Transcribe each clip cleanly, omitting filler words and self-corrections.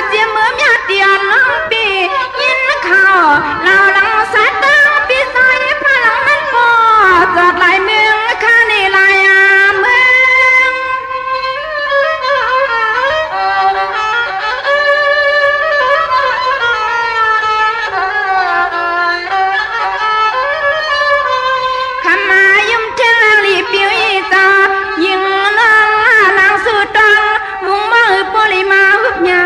เจียมือเมียเตียนน้องปียินข่าวเราหลังสายตาปีสายพลังมันพอจอดลายเมืองข้านี่ลายเมืองขมายุ่มเจ้าลีเปียวอีตายิงน้องนางสุดดังมุงมือปริมาหุบยา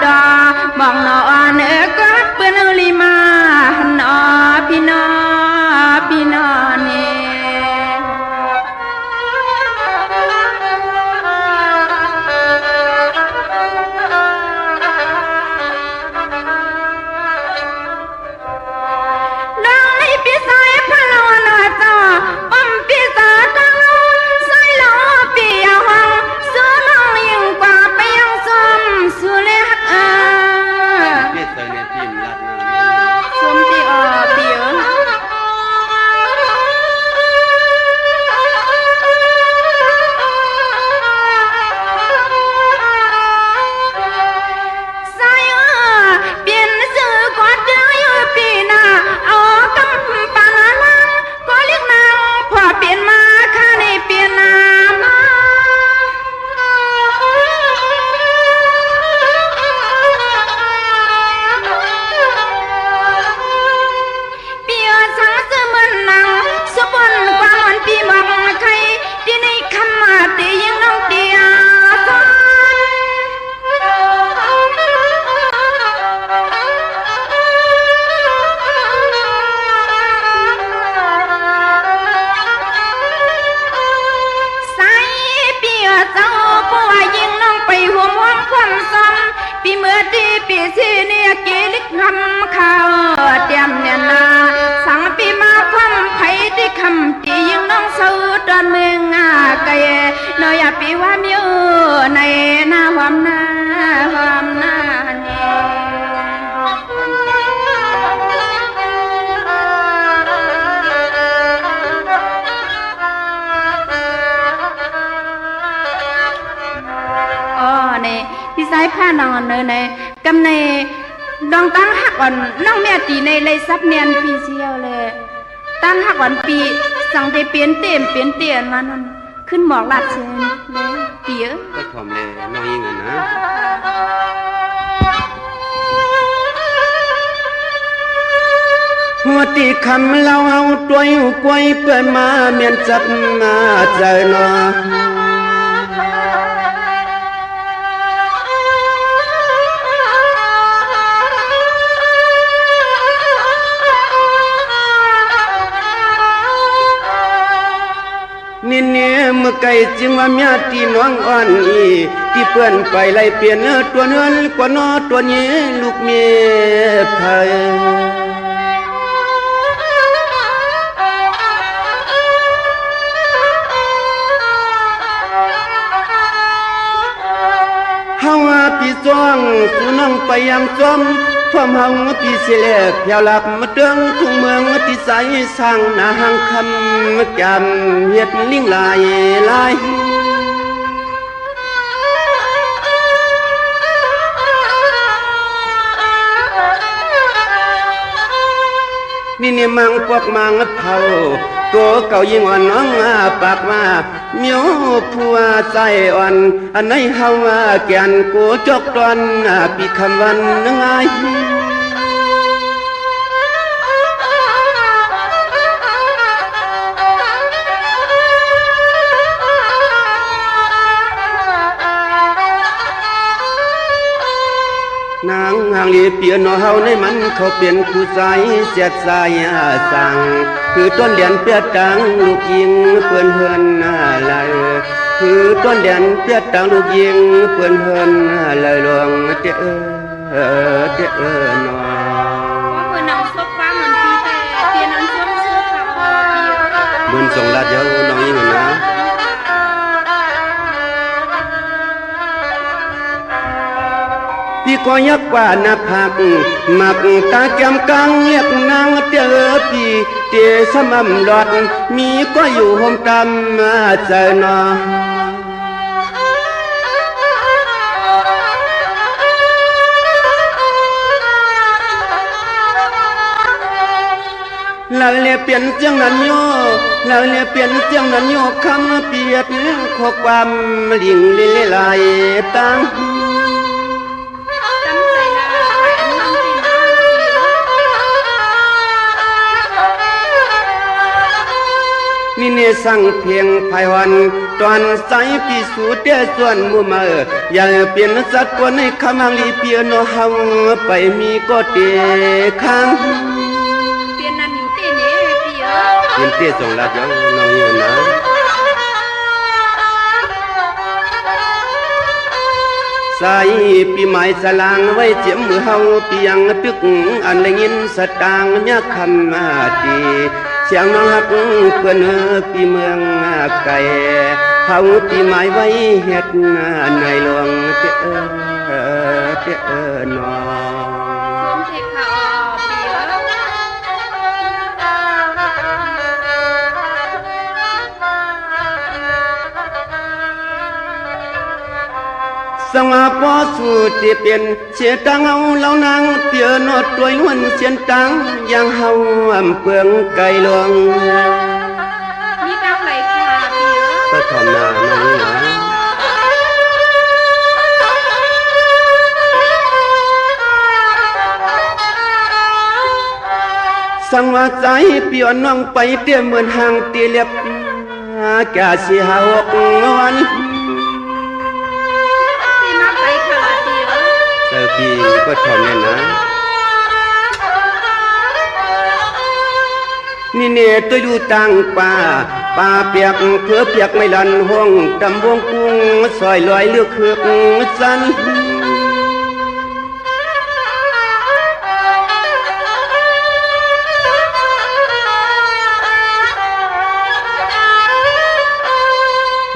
ดาบอกนอนเอกก็เปื้อนลีมาหนอพี่นอพี่นอเนี่ยดังในปีสายพะโลนอจอปั๊มปีศาจดังใส่หล่อปียหังสู้น้องยิ่งกว่าไปยังส้มสุเลหักเปียเตยเนี่ยพิมพ์รัดนะส้มที่เปียใส่เปลี่ยนสื่อกอดเจออยู่ปีหน้าเอากำปานาลังก็เรียกนางพอเปลี่ยนมาข้าในเปลี่ยนนามาเปียสังเสมือนนางสุบนกว่าวันปีบอกใครที่ในคำมาตียิงน้องเตียซ้อนใส่เปียเจ้าปัวยิงน้องไปห่วงห้องความซ้ำปีเมื่อดีปีที่เนี่ยกีลิกคำข่าวเตรียมเนี่ยนาสั่งปีมาความไผ่ที่คำตียิงน้องเสือดอนเมืองไกลเนยปีว่ามีในหน้าหอมหน้าเนี่ยพี่สายผ้านอนเนยในกำในดองตั้งหักอ่อนน้องแม่ตีในเลยซับเนียนพี่เชียวเลยตั้งหักอ่อนปีสั่งได้เปลี่ยนเตียนมานั่นขึ้นหมอกลาดเชนเลยเตี๋ยก็ถ่อมเลยน้องยิงอ่ะนะหัวตีคำเราเอาตัวอยู่กวยเปื่อนมาเมียนจับมาใจนอนี่เนี่ยเมื่อไก่จึงว่าเมียที่น้องอ่อนอีที่เพื่อนไปไล่เปลี่ยนตัวเนื้อกว่านอตัวนี้ลูกเมียไทยเฮาพี่จ้องสู่น้องไปยังจอมความเฮาพี่สิแลกแถวหลับมาเตืองทุ่งเมืองที่ใสสร้างหน้าหางคำจำเฮ็ดลิงลายนี่เนี่ยมังพวกมังเผาตัวเก่ายิ่งอ่อนน้องปากมาเมียวผัวใจอ่อนอันไหนเฮาแก่นกูจกตอนปีคำวันนึงไงนางหางลีเปลี่ยนเฮาในมันเขาเปลี่ยนคู่ใจเสียดสายสั่งคือต้นเดียนเปียตังลูกยิงเพื่อนเฮือนอะไรคือต้นเดียนเปียตังลูกยิงเพื่อนเฮือนอะไรลวงเจ้นอบุญส่งลาดเยาน้องยิงนะพี่ก็ยักว่านับหักหมักตาแก้มกังเรียกนางเจอพี่เจสมำหลอดมีก็อยู่ห่มกำใจนอ ลาเลเปลี่ยนเจียงนั้นโยลาเลเปลี่ยนเจียงนั้นโยคำเปียดข้อความลิงลิลายตังนี่เนี่ยสั่งเพียงภายวันตอนใสปีสูเดส่วนมุมอย่าเปลี่ยนสัตว์ตัวในคำหังลีเปียโนหังไปมีก็เตะข้างเปลี่ยนนั่นอยู่เตะเนี่ยเปียเปลี่ยนเตะส่งลาจ้องน้องอยู่นะใส่ปีใหม่สลางไว้เจียมมือเฮาเปียงตึกอันได้ยินสตางยะคำมาตีเสียงน้องฮักเพื่อนปีเมืองไก่เฮาปีใหม่ไว้เฮ็ดในหลวงเจ้านอสังอาปอสูที่เป็นเสียตังเอาเหล่านางเปียนอดตัวล้วนเสียนตังยังเฮาเปลืองไก่หลวงมีกำไรค่ะเปียก็ทำนาน้องเหรอสังว่าใจเปียน้องไปเตี้ยเหมือนห่างเตี้ยเล็บแก่สิหาอกวันพี่ก็ชอบเนี่ยนะนี่เนี่ยตัวดูตังป่าเปียกเพื่อเปียกไม่ลันห้องดำวงกุ้งซอยลอยเลือกเคือกสัน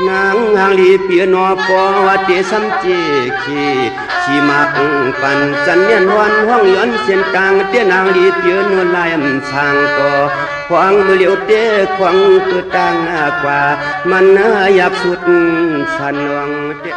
นางหางลีเปียนอปอวัดเตสัมเจขีชีมากปันจันเนียนวันห้องย้อนเส้นกลางเตี้ยนางลีเปียนลายสางก่อควางมือเหลียวเต้ควางตัวตังกว่ามันอยากสุดสันวังเต้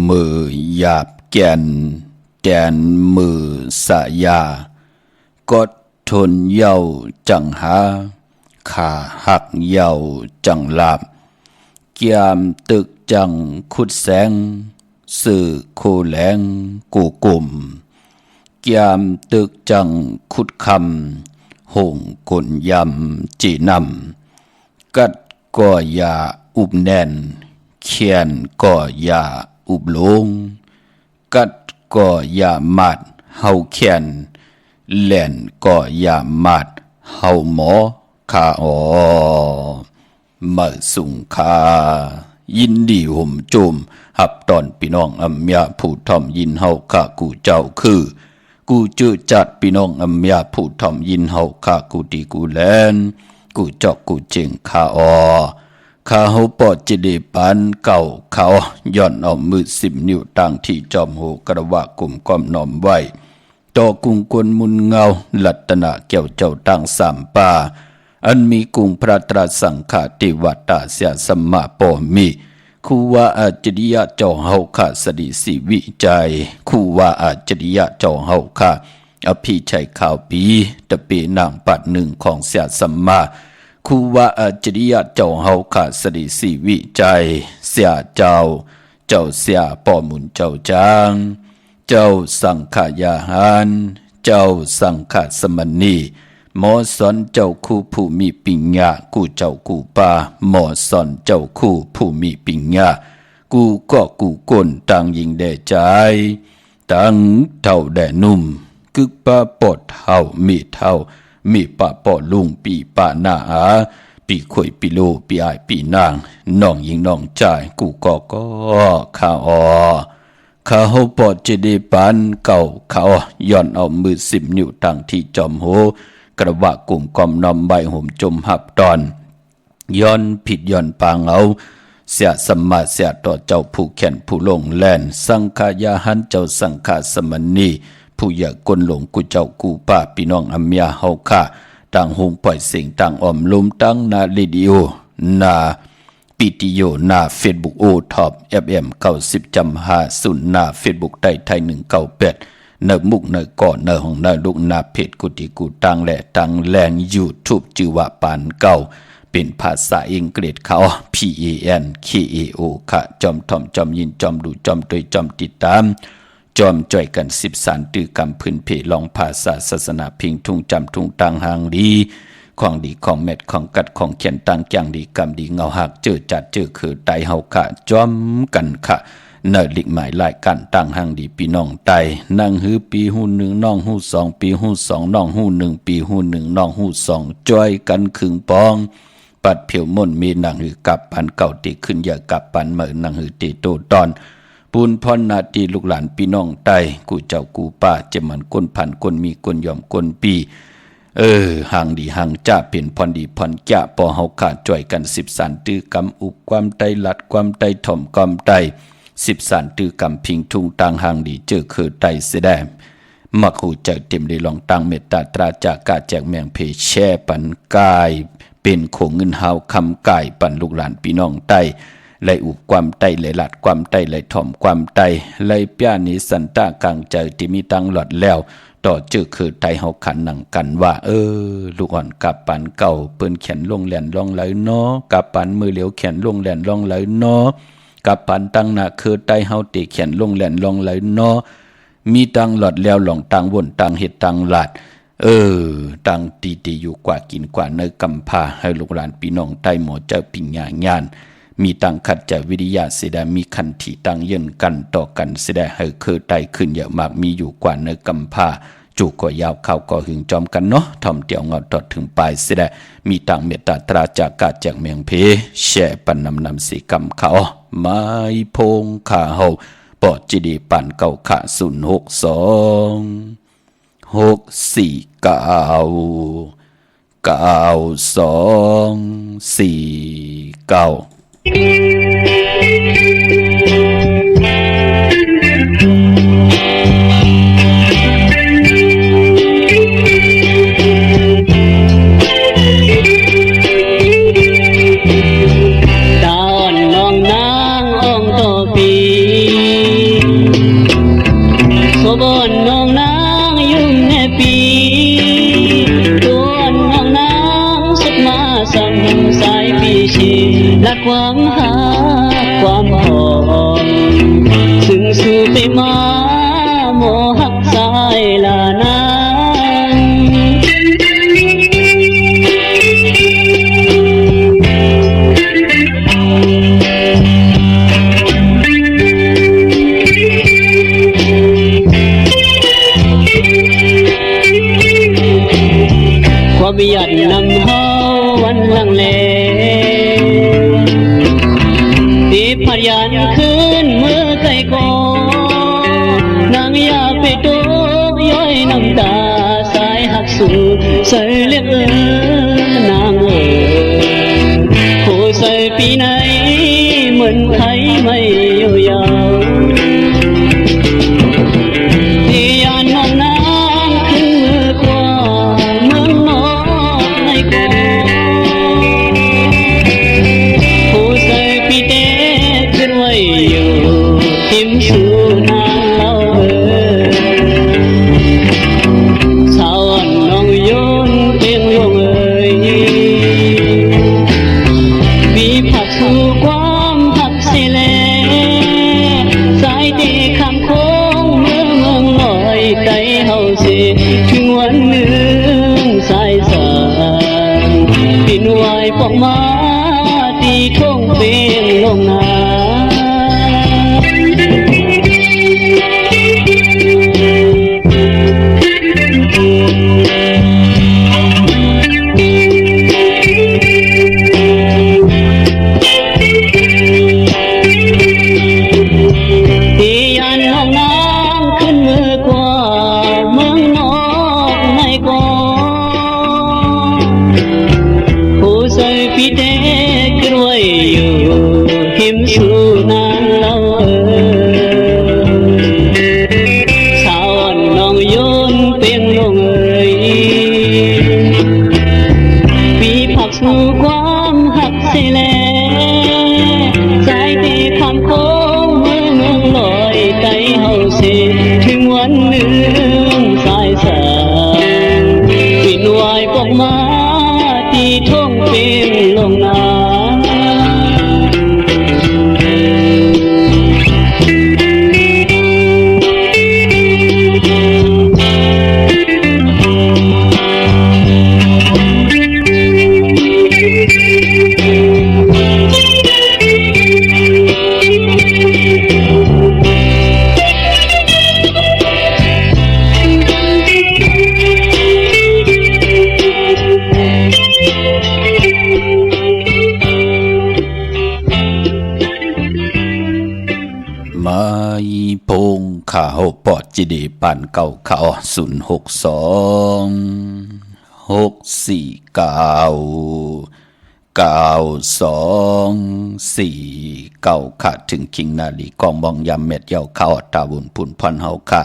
มือหยาบแก่นแดนมือสายากดทนเย้าจังหาขาหักเย้าจังลาบเกียมตึกจังขุดแสงสื่อโคแหลงกูกลุ่มเกียมตึกจังขุดคำหงกลยำจีนำกัดก่อยาอุบแน่นเขียนก่อยาอุบลงกัดก่อยามัดเฮาเขียนแหล่นก่อยามัดเฮาหมอขามาสุงคายินดีห่มจุมหับตอนพี่น้องอัมยาผู้ทอมยินเฮาข้ากูเจ้าคือกูจื้อจัดพี่น้องอัมยาผู้ทอมยินเฮาข้ากูดีกูแลนกูเจาะกูเจงข้าข้าเฮาปอดจิเดปันเก่าเขาย่อนเอามือ10 นิ้วตั้งที่จอมโหกระวะกลุ่มความน้อมไว้ต่อกุงกวนมุนเงาลัตนะแก้วเจ้าตั้ง3 ป่าอันมีกุงพระตรัสสังฆาติวัตตาเสียสัมมาปอมิคูว่าอาจริยะเจ้าเฮาข้าสดิสิวิจัยคูว่าอาจริยะเจ้าเฮาข้าอภิชัยข่าวปีตะปีนางปัด1ของเสียสัมมาคูว่าอาจริยะเจ้าเฮาข้าสดิสิวิจัยเสียเจ้าเสียปอมุนเจ้าจางเจ้าสังขายาหารเจ้าสังฆสมณีหมอสอนเจ้าคู่ผู้มีปิญญากูเจ้ากูปาหมอสอนเจ้าคู่ผู้มีปิญญากู กูก็กูก้นต่างยิงแด่ใจตั้งเท่าแด่นุ่มกึกปะปอดเท่ามีเท่ามีปะปอลุงปีปะหน้าปีข่อยปีโลปีอายปีนางน้องยิงน้องจ่ายกูก็ข้าข้าเฮาปอดจะได้ปานเก่าเขาย้อนเอามือ10 นิ้วตั้งที่จอมโหกระวะกลุ่มกอมนอมใบห่มจมหับตอนย้อนผิดย้อนปางเอาเสียสมมาเสียต่อเจ้าผู้แขนผู้ลงแลนสังขายาหันเจ้าสังขาสมณีผู้อยากกลหลงกูเจ้ากูป้าพี่น้องอัมยาเฮาค่าต่างหงปล่อยเสียงต่างออมลุมตั้งนาเรดิโอนาปิติโยนาเฟซบุ๊กโอท็อป FM 90.50นาเฟซบุ๊กไทย198เนมุกเนก่อนเนห้องเนลูกนาเพจกุติกูตังและตังแรง YouTube ชื่อว่าปานเก่าเป็นภาษาอังกฤษเขา PANKAO ค่ะจอมทอมจอมยินจอมดูจอมโดยจอมติดตามจอมจ่อยกัน13ตื้อกำพื้นเพลองภาษาศาสนาพิงทุ่งจำทุ่งตังหางดีของดีของเม็ดของกัดของเขียนตังแกงดีกำดีเงาหักเจอจัดเจอคือไตเฮาค่ะจอมกันค่ะเนลิกหมายรายการตั้งหางดีพี่น้องไตนั่งหือปีหู1น้องหู2ปีหู2น้องหู1ปีหู1น้องหู2จ่อยกันครึ่งปองปัดเผียวม่นมีหนังหือกับปันเก่าตีขึ้นอย่ากับปันเหมือนหนังหือตีโตตอนปูนพรนาตีลูกหลานพี่น้องไตกูเจ้ากูป้าเจมันก้นพันก้นมีก้นยอมก้นปีห่างดีห่างจ้าเป็นพรดีพรจ้าปอเฮาขาดจ่อยกัน13ตื้อกำอุบความไตลัดความไตถ่อมความไต13ตื้อกำพิงทุ่งต่างห่างดีเจอคือไตเสดมมักหูเจอเต็มได้ลองตั้งเมตตาตราจากกาแจกแมงเพแช่ปันกายเป็นโขงเงินหาวคำกายปันลูกหลานพี่น้องไตไลอุบความไตไลลัดความไตไลถ่อมความไตไลเปียนิสันตากลางใจที่มีตังหลอดแล้วต่อเจอคือไตเฮาขันหนังกันว่าลูกอ่อนกับปันเก่าเปิ้นแขนลงแหลนลองไหลเนาะกับปันมือเหลียวแขนลงแหลนลองไหลเนาะกับปันตั้งหน้าคือไตเฮาติแขนลงแหลนลองไหลเนาะมีตังหลอดแล้วหลองตังวนตังเฮ็ดตังหลาดตังตีอยู่กว่ากินกว่าเนกำพาให้ลูกหลานพี่น้องไตหมอเจ้าปิญญางานมีตังขัดใจวิทยาเสดมีคันที่ตังเย็นกันต่อกันเสดให้คือไตขึ้นเยอะมากมีอยู่กว่าเนกำพาจูก็ยาวเข้าก็หึงจอมกันเนาะทอมเตียวเงาตอดถึงปลายเสดมีตังเมตตาตราจากกาแจกเมียงเพแช่ปันนำสีกำเขาไม้พงขาเฮาปอดจีดีปันเก่าขาและความหาความหอมซึ่งสู่ไปมาโมหักสายลานางความหยัดนำเฮาวันลังเลพยานคืนเมื่อไกลก่อนางอยากไปตัวย้อยน้ำตาสายหักสูใส่เลือดนางโคใส่ปีไหนเหมือนไทยไม่อยู่ยาวที่ยานน้องนางขึ้นมือกว่าเมืองนอกในก่อโคใส่ปีเตอยู่ทิมสู่นางเล่าสาวน้องโยนเพียงลงมีผักสู่ความผักเสลสายตีคำโค้งเมืองลอยใจเฮาเสียถึงวันหนึ่งสายสางปิ่นวายปอกมาตีท่งเพียงลงนา ตีท่องเป็นลงนาพงข่าวปอดจีดีปันเก่าข่าว062-649-92-4ถึงคิงนาลีกองมองยำเม็ดเยาข่าวตาบุญพุ่นพันเฮาค่ะ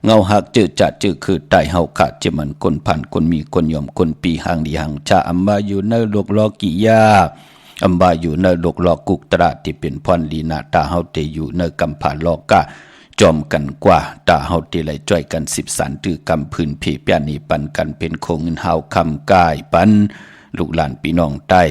เงาหักจืดจัดจืดคือไตเฮาค่ะจะมันคนพันคนมีคนยอมคนปีหางดีหางชาอัมบาอยู่ในโลกลอกิยาอัมบาอยู่ในโลกลอกุกตระที่เป็นพรลีนาตาเฮาเตอยู่ในกำผาลอกะจอมกันกว่าตาเฮาติไหลจ้อยกัน10 สันตือกำพื้นเพเปียนีปันกันเป็นโคงเงินเฮาคำกายปันลูกหลานพี่น้องใต้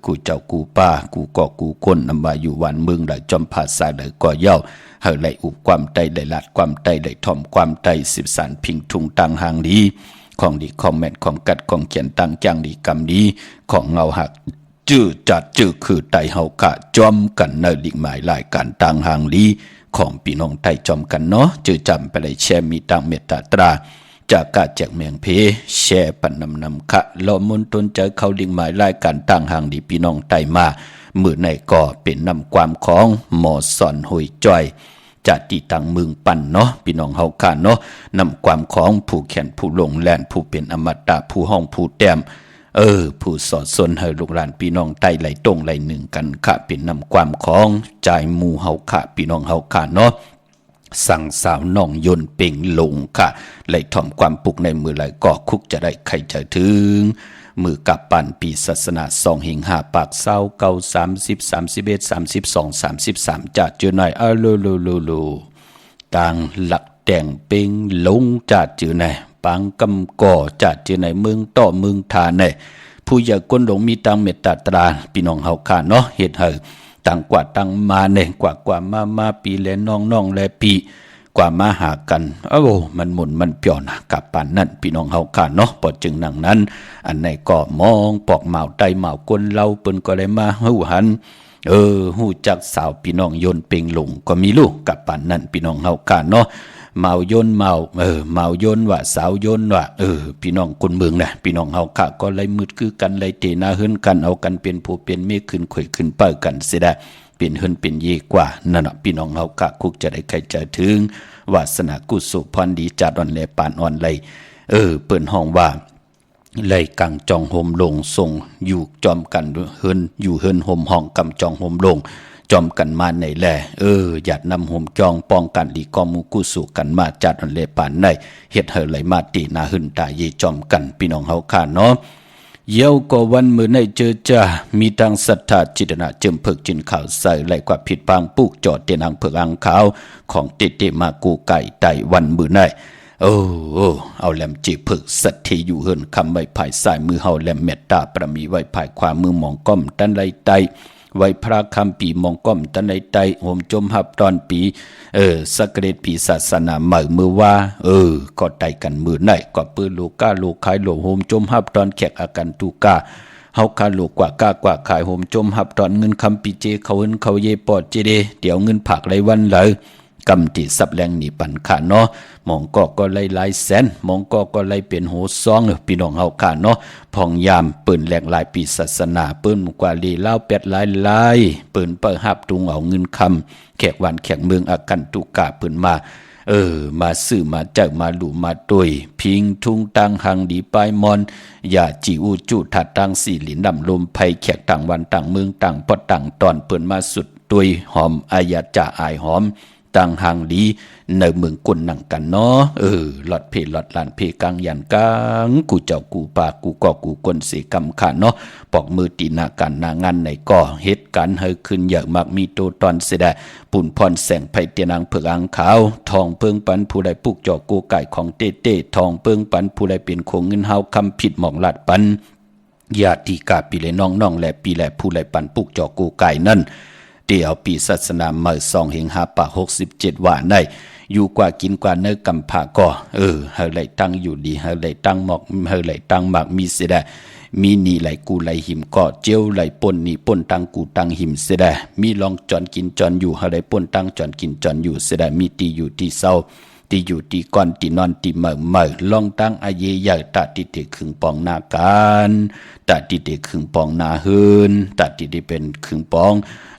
กูเจ้ากูป้ากูก่อกูคนนำมาอยู่วันเมืองได้จอมผาสายได้ก่อเย้าเฮาไหลอุบความใต้ได้ลัดความใต้ได้ถ่อมความใต้10 สันพิงทุงตังหางดีของดีคอมเมนต์ของกัดของเขียนตังจังดีกำดีของเงาหักจื้อจัดจื้อคือไตเฮากะจอมกันในลิกหมายรายการตังหางดีของพี่น้องไทยจอมกันเนาะจื้อจำไปเลยแชร์มีตังเมตตาจากกาแจกเมียงเพแชร์ปันนำคะลอมุนตนใจเขาลิงหมายรายการตังหางดีพี่น้องไทยมามือในก่อเป็นนำความของหมอสอนหอยจ้อยจากที่ตังเมืองปั่นเนาะพี่น้องเฮาค่ะเนาะนำความของผู้แขนผู้ลงแลนผู้เป็นอมตะผู้ห้องผู้แต้มผู้สอดสนให้ลูกหลานพี่น้องใต้ไหลตรงไหลหนึ่งกันค่ะเป็นนำความของใจหมู่เฮาค่ะพี่น้องเฮาค่ะเนาะสั่งสาวน้องยนเป่งลงค่ะไหลถ่อมความปุกในมือไหลก่อคุกจะได้ใครจะถึงมือกับปั่นปีศาสนา2 หิง 5 ปากเศร้าเก่า30 31 32 33จัดเจอหน่อยโลต่างหลักแต่งเป่งลงจัดเจอหน่อยปังกำก่อจัดเจอในเมืองต่อเมืองทานในผู้ใหญ่ก้นหลงมีตังเมตตาตราพี่น้องเฮาค่ะเนาะเฮ็ดให้ต่างกว่าต่างมาเนี่ยกว่ามาปีแลน้องแลปีกว่ามาหากันมันหมุนมันเปียวนะกับปานนั่นพี่น้องเฮาค่ะเนาะปอจึงนั่งนั้นอันไหนก็มองปอกเหมาไตเหมาก้นเล่าเปิ้นก็เลยมาหูหันหูจักสาวพี่น้องยนเป่งหลงก็มีลูกกับปานนั่นพี่น้องเฮาค่ะเนาะเมายนเมายนว่าสาวยนว่าพี่น้องคนเมืองนะพี่น้องเฮาค่ะก็เลยมืดคือกันเลยเตนาเฮิรนกันเอากันเป็นผู้เป็นเมฆขึ้นข่อยขึ้นเป้ากันเสียได้เป็นเฮิรนเป็นเยกว่านั่นน่ะพี่น้องเฮาค่ะคุกจะได้ใครจะถึงวาสนากุศลพรดีจัดอ่อนแลปานอ่อนไหลเปิ้นห้องว่าไหลกังจองโฮมลงส่งอยู่จอมกันเฮิรนอยู่เฮิรนโฮมห้องกำจองโฮมลงจอมกันมาในแลหยาดนำห่มจองป้องกันดีกอมูกุสู่กันมาจัดอันเลปานในเฮ็ดเฮอไหลมาตีนาหึนตาเยจอมกันพี่น้องเฮาค่ะเนาะเยี่ยวก็วันมื้อในเจอจ้ามีทางศรัทธาจิตนาเจิมเพิกจินข่าวใส่ไหลกว่าผิดปางปุกจอดเตียนอังเพิกอังขาวของเตมากูไก่ไตวันมื้อในเอาแหลมจีเพิกสัตทีอยู่เฮินคำไว้ภายสายมือเฮาแหลมเมตตาประมีไว้ภายขวามือมองก้อมตันไหลไตไว้พระคำปีมองก้อมตันในไตโหมจมหับตอนปีสักเกตปีศาสนาใหม่มือว่าก็ไตกันมือไหนก็ปืนโลกาโลขายโลโหมจมหับตอนแขกอากันตูกาเฮาคาโลกว่ากากว่าขายโหมจมหับตอนเงินคำปีเจเขาเฮินเขาเยปอดเจเดเดี๋ยวเงินผักไรวันเลยกำติสับแรงนี่ปันขาเนาะมองก็ไล่หลายแสนมองก็ไล่เป็นโหซองพี่น้องเฮาขาเนาะพองยามปืนแหลกหลายปีศาสนาปืนกว่าลีเล่าเป็ดหลายปืนเปิดหับตุงเอาเงินคำแขกวันแขกเมืองอากันตุกาปืนมามาซื้อมาเจ้ามาหลู่มาตุยพิงทุ่งตังหังดีปายมอนอย่าจีอูจุถัดตังสี่หลินดำลมไผแขกต่างวันต่างเมืองต่างปอดต่างตอนเปิ้นมาสุดตุยหอมอายาจ่าอายหอมต่างหางดีในเมืองกุนหนังกันเนาะหลอดเพหลอดลานเพกังยันกังกูเจ้ากูปากูก็กูกนเสกำขาเนาะปอกมือตีนาการนางานในก่อเหตุการณ์เฮยขึ้นเยอะมากมีโตตอนเสดปุ่นพรแสงไผเตียนางเผือกอังขาวทองเปิงปันผู้ใดปุกจอกกูไก่ของเต้ทองเปิงปันผู้ใดเป็นโคงเงินเฮาคำผิดหมองลาดปัน ญาติกาปีและน้องๆและปีและผู้และปันปุกจอกูไก่นั่นเดี๋ยวปีศาสนาเมื่อ2 สิงหาคม67ว่าในอยู่กว่ากินกว่าเนื้อกำผาก่อเฮาไหลตั้งอยู่ดีเฮาไหลตั้งหมอกเฮาไหลตั้งหมากมีเสดมีนี่ไหลกูไหลหิมก่อเจียวไหลป่นนี่ป่นตั้งกูตั้งหิมเสดมีลองจอนกินจอนอยู่เฮาไหลป่นตั้งจอนกินจอนอยู่เสดมีตีอยู่ที่เศร้าตีอยู่ตีก่อนตีนอนตีเมื่อลองตั้งอาเยใหญ่ตาติเตขึงปองนาการตาติเตขึงปองนาเฮินตาติเตเป็นขึงปอง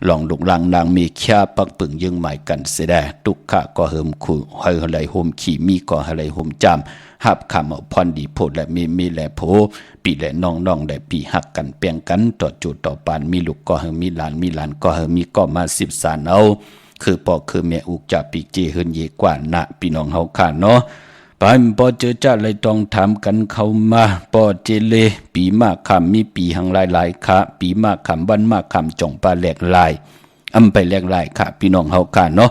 ลองลุกลังนางมีแค่ปักปึงยึงหมายกันเสดตุกขะก็เหิมคู่เฮาไหลโฮมขี่มีก็เฮาไหลโฮมจำหับคำเอาพรดีโพดและมีและโพปีและน้องๆและปีหักกันเปียงกันต่อจุดต่อปานมีลูกก็เฮมีหลานก็เฮมีก็มา10 สานเอาคือปอคือแม่อุกจะปีเจเฮินเยกว่านะพี่น้องเฮาค่ะเนาะปานปอเจอจ้าเลยต้องถามกันเข้ามาปอเจเลปีมากคำมีปีหังหลายๆค่ะปีมากคำวันมากคำจ่องปลาแหลกลายไปแหลกลายค่ะพี่น้องเฮาค่ะเนาะ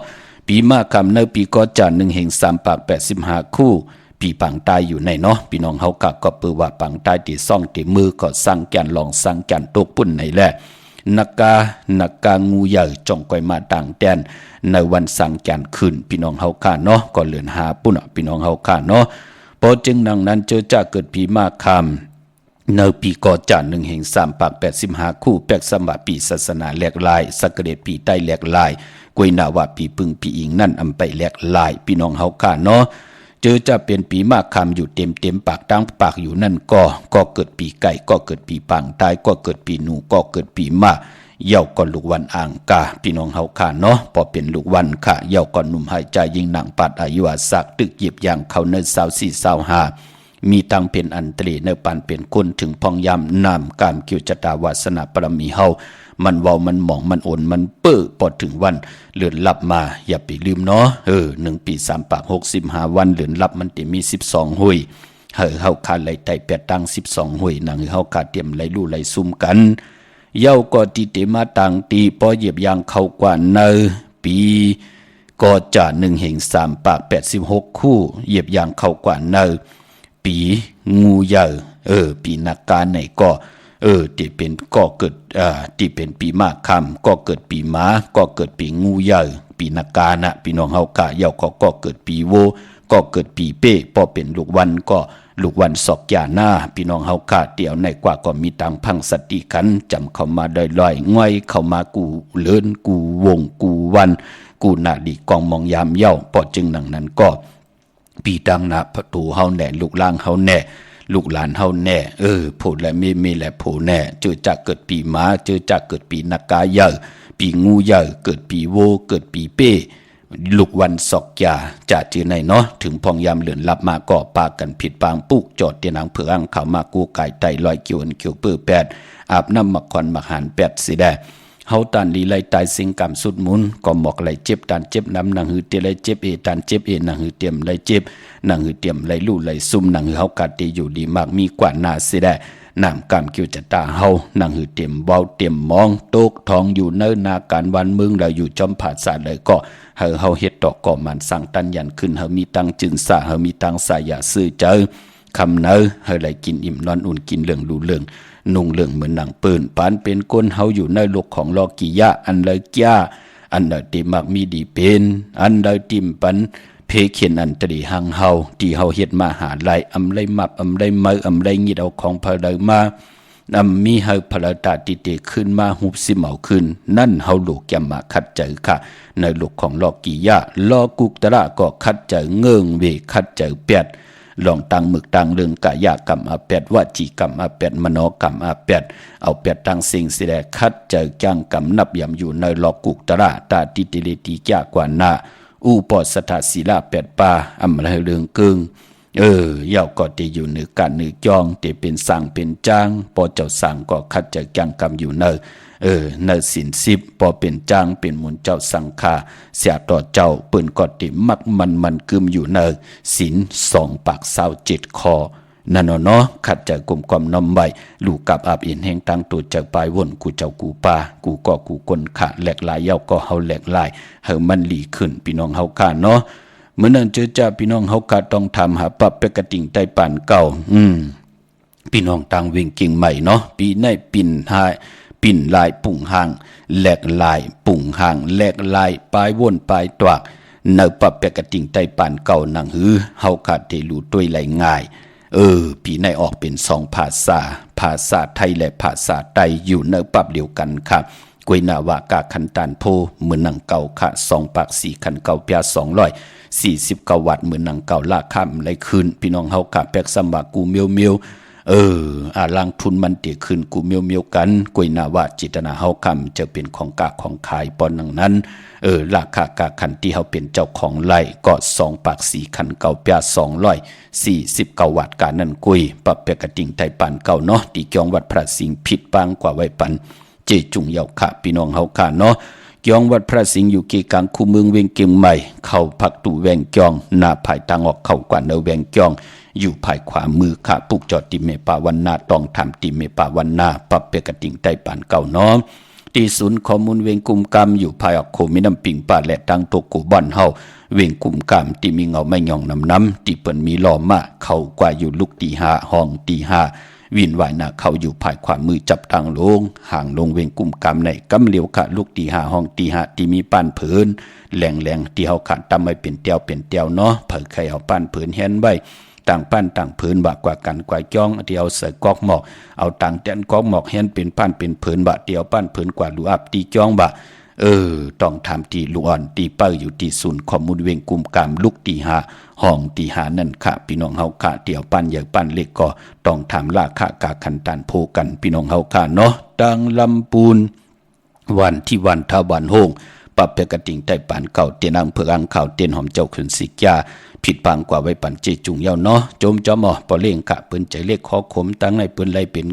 ปีมากคำในปีก็จะ1 แห่ง 3 ปาก 85 คู่ปีปังตายอยู่ในเนาะพี่น้องเฮากะก็เปือว่าปังตายที่ซ่องที่มือก็สั่งแกนลองสั่งแกนตกปุ่นในแหละนักกางูใหญ่จ่องก้อยมาต่างแดนในวันสั่งแกนขึ้นพี่น้องเฮาค่ะเนาะก็เลือนหาปุ่นพี่น้องเฮาค่ะเนาะพอจึงดังนั้นเจอจะเกิดปีมาคำในปีก็จะ1 แห่ง 3 ปาก 85 คู่แปกสมบัติปีศาสนาแหลกลายสักเดปีใต้แหลกลายกวยนาว่าปีปึงปีอิงนั่นไปแหลกลายพี่น้องเฮาค่ะเนาะเจอจะเป็นปีมากคำอยู่เต็มปากตั้งปากอยู่นั่นก็เกิดปีไก่ก็เกิดปีปังตายก็เกิดปีหนูก็เกิดปีมาเย่าก็ลูกวันอ่างกาพี่น้องเฮาค่ะเนาะพอเป็นลูกวันค่ะเย่าก็หนุ่มหายใจยิ่งหนังปัดอายุอาศักตึกเหยียบอย่างเขาเนิน24-25มีตังเป็นอันตรีเนปันเป็นคนถึงพองยำนำกามกิวจตาวาสนาปรมีเฮามันเว้ามันหมองมันโอนมันเปื้อพอถึงวันเลือนลับมาอย่าไปลืมเนาะ1 ปี 3 ปาก 65 วันเลือนลับมันจะมี12 หุยเฮาขาดไหลไต8 ตั้ง12 หุยนังเฮาขาดเตรียมไหลลู่ไหลซุ่มกันเย้าก็ตีเตมาต่างตีปอเหยียบยางเข้ากว่าเนปีก็จะ1 แห่ง 3 ปาก 86 คู่เหยียบยางเข้ากว่าเนปีงูใหญ่ปีนักการไหนก็ที่เป็นก็เกิดที่เป็นปีมากคำก็เกิดปีม้าก็เกิดปีงูใหญ่ปีนักกานะพี่น้องเฮากะเยาก็เกิดปีโวก็เกิดปีเป้พอเป็นลูกวันก็ลูกวันศอกยาหน้าพี่น้องเฮากะเดี๋ยวในกว่าก็มีตังพังสติกันจำเข้ามาได้ลอยง่อยเข้ามากูเลินกูวงกูวันกูนาดีกองมองยามเย้าพอจึงหนังนั้นก็ปีดังนะประตูเฮาแน่ลูกล่างเฮาแน่ลูกหลานเฮาแน่พูดและมีและผู้แน่เจอจากเกิดปีม้าเจอจากเกิดปีนักกาใหญ่ปีงูใหญ่เกิดปีโวเกิดปีเป้ลูกวันศอกยาจะเจอในเนาะถึงพองยามเหลือนลับมาก็ปากันผิดปางปุกจอดเตียนางเผืออังเขามากูไก่ไตลอยเกี่ยวอันเกี่ยวเปื้อ8อาบน้ำมักควันมักหาน8สิแดเฮาตันลีไลตายสิงกรรมสุดมุนก็หมอกไหลเจ็บตันเจ็บน้ำนางหือเตไลเจ็บตันเจ็บนางหือเตรียมไหลเจ็บนางหือเตรียมไหลลู่ไหลซุ่มนางหือเฮากัดตีอยู่ดีมากมีกว่านาสิได้น้ำกามเกี่ยวจะตาเฮานางหือเตรียมเว้าเตรียมมองโตกทองอยู่เนินนาการวันเมืองเราอยู่จอมผาดสาเลยก็เฮาเฮ็ดดอกก่อมันสั่งตันยันขึ้นเฮามีตังจึงสะเฮามีตังสายอย่าซื้อเจอคำเนอเฮาไหลกินอิ่มนอนอุ่นกินเรื่องรู้เรื่องนุ่งเรื่องเหมือนหนังปืนปานเป็นก้นเฮาอยู่ในโลกของลอกิยะอันเลยจ้าอันใดที่มักมีดีเป็นอันใดติมปันเพเขียนอันตรีหังเฮาที่เฮาเฮ็ดมาหาไลไรมับไรเมือไรงิดเอาของพะเลยมามีเฮาพลตาติเตขึ้นมาหุบสิเมาขึ้นนั่นเฮาลูกแกมาคัดเจอค่ะในโลกของลอกิยะลอกุกตระก็คัดเจอเงื่งเวคัดเจอเปียดลองตังมึกตังเรื่องกายกรรมอา8วจีกรรมอา8มโนกรรมอา8เอา8ตังสิ่งสิได้คัดเจอจังกรรมนับยำอยู่ในลอกุกตระตาติติเลติกากว่านาอุปสถาศีลา8ป่าอำเรื่องกึ่งเย่าก็จะอยู่ในการนึกจองจะเป็นสั่งเป็นจ้างพอเจ้าสั่งก็คัดเจอจังกรรมอยู่ในสิน10พอเป็นจ้างเป็นมุนเจ้าสังฆาเสียต่อเจ้าปืนก็ติมักมันกึมอยู่ในสิน2 ปาก27 คอนั่นเนาะขัดใจกลมความน้อมใบลูกกับอาบเอ็นแห่งตั้งตัวจากปลายวนกูเจ้ากูปากูก็กูคนขะแหลกลายเย้าก็เฮาแหลกลายเฮามันหลีขึ้นพี่น้องเฮาค่ะเนาะเมื่อนั้นเจอจ้าพี่น้องเฮาค่ะต้องทำหาปรับปกติงใต้ปานเก่า พี่น้องต่างเวงเก่งใหม่เนาะปีในปิ่นหายปิ่นลายปุ่งห่างแหลกลายปุ่งห่างแหลกลายปลายวนปลายตวกเนปะเปกะติ่งไตปานเก่าหนังหือเฮาขาดเตลูต้วยไหลง่ายปีในออกเป็น2ภาษาไทยและภาษาไต้อยู่เนปับเดียวกันครับกวยนาวากาคันตานโพเหมือนหนังเก่าค่ะ2ปาก4คันเก่าเปีย249วัตต์เหมือนหนังเก่าลาค่ำไหลคืนพี่น้องเฮาค่ะแปกสมบากูเมียวลังทุนมันเตะขึ้นกูเมียวกันกวยนาวาจิตนาเฮาคำจะเป็นของกาของขายปอนนังนั้นราคากาคันที่เฮาเป็นเจ้าของไร่ก็2ปาก4คันเก่าเปีย249วัตต์กานั่นกุยปรับเปกะติ่งไทยปานเก่าเนาะที่เกียงวัดพระสิงห์ผิดปางกว่าไว้ปันเจจุงเยาค่ะพี่น้องเฮาค่ะเนาะเกียงวัดพระสิงห์อยู่กีกลางคูเมืองเวียงเกียงใหม่เข้าพักตู่แวงเกียงหน้าภายทางออกเข้ากว่าเนแวงเกียงอยู่ภายขวามือค่ะปุกจอดติเมปาวันนาต้องทำติเมปาวันนาปรับเปกะติ่งไต้ปานเก่าเนาะที่ศูนย์ข้อมูลเวงกุมกรรมอยู่ภายออกโคมิน้ำปิงป่าและตังโตกูบ้านเฮาเวงกุมกรรมที่มีเงาไม่หย่องน้ำที่เปิ้นมีล้อมาเข้ากว่าอยู่ลุกตีห้าห้องตีห้าวินวายนาเขาอยู่ภายขวามือจับทางลงห่างลงเวงกุมกรรมในกำเลียวค่ะลูกตีห้าห้องตีห้าที่มีป้านเผินแหลงที่เฮาขัดตำไว้เป็นเตียวเนาะเผยใครเอาป้านเผินเห็นไว้ต่างป้านต่างเผินบากว่ากันกว่าจ้องที่เอาใส่กอกหมอกเอาต่างแตนกอกหมอกเห็นเป็นป้านเป็นเผินบะเดียวป้านเผินกว่าลูอับตีจ้องบะต้องทำตีลูกอ่อนตีเป้าอยู่ที่ศูนย์ข้อมูลเวงกุมกรรมลูกตีห้าห้องตีห้านั่นค่ะพี่น้องเฮาค่ะเดี่ยวปั้นใหญ่ปั้นเล็กก็ต้องทำราคากาคันตันโพกันพี่น้องเฮาค่ะเนาะดังลำปูนวันที่วันทวันโฮงปรับเปกะติ่งไต้ปานเก่าเตียนอังเผือกอังข่าวเตียนหอมเจ้าขึ้นสิกยาผิดปังกว่าไว้ปันเจจุงเยาเนาะโจมจอมอปอเล่งกะเปิ้นใจเล็กขอขมตั้งในเปิ้นไหลเป็น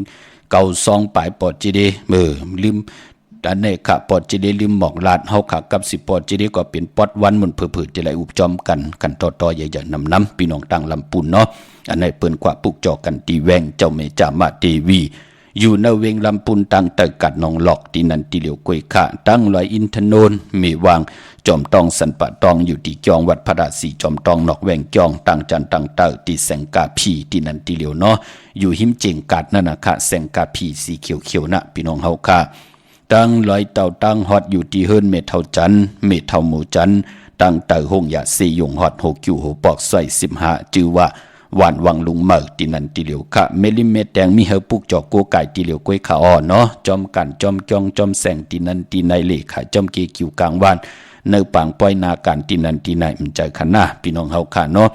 เก่าซองปลายปอดจีเดลืมอันนี้ค่ะปอดจีเดลืมหมอกลาดเฮาค่ะกับ10ปอดจีเดก็เป็นปอดวันมันเผือๆจะไหลอุบจอมกันต่อๆใหญ่ๆน้ำพี่น้องตั้งลำปูนเนาะอันนี้เปิ้นกว่าปุกจอกันตีแวงเจ้าเมจามาเทวีอยู่ในเวงลำปูนตั้งแต่กัดนองหลอกที่นันตีเหลียวกวยค่ะตั้งลอยอินทนนมีวางจอมตองสันปะตองอยู่ที่จองวัดพระราศีจอมตองนอกแวงจองตั้งจันตั้งเตอที่แสงกาพีที่นันตีเหลียวเนาะอยู่หิมเจงกาดนั่นนะคะแสงกาพีสีเขียวๆนะพี่น้องเฮาค่ะตั้งลอยเต่าตั้งฮอดอยู่ที่เฮิรนเมเท่าจันเมเท่าหมูจันตั้งเต่าหงยาสียงฮอด6คิวโหปอกใส่15จือว่าหวานวังลุงเหมอตีนันตีเหลียวค่ะเมลิเมแดงมีเฮปุกจอกโกไก่ตีเหลียวกล้วยขาอ่อนเนาะจอมกันจอมจองจอมแสงตีนันตีในเลขาจอมเกคิวกลางวานเนื้อปังป้อยนาการตีนันตีในมันใจขันหน้าพี่น้องเฮาค่ะเนาะ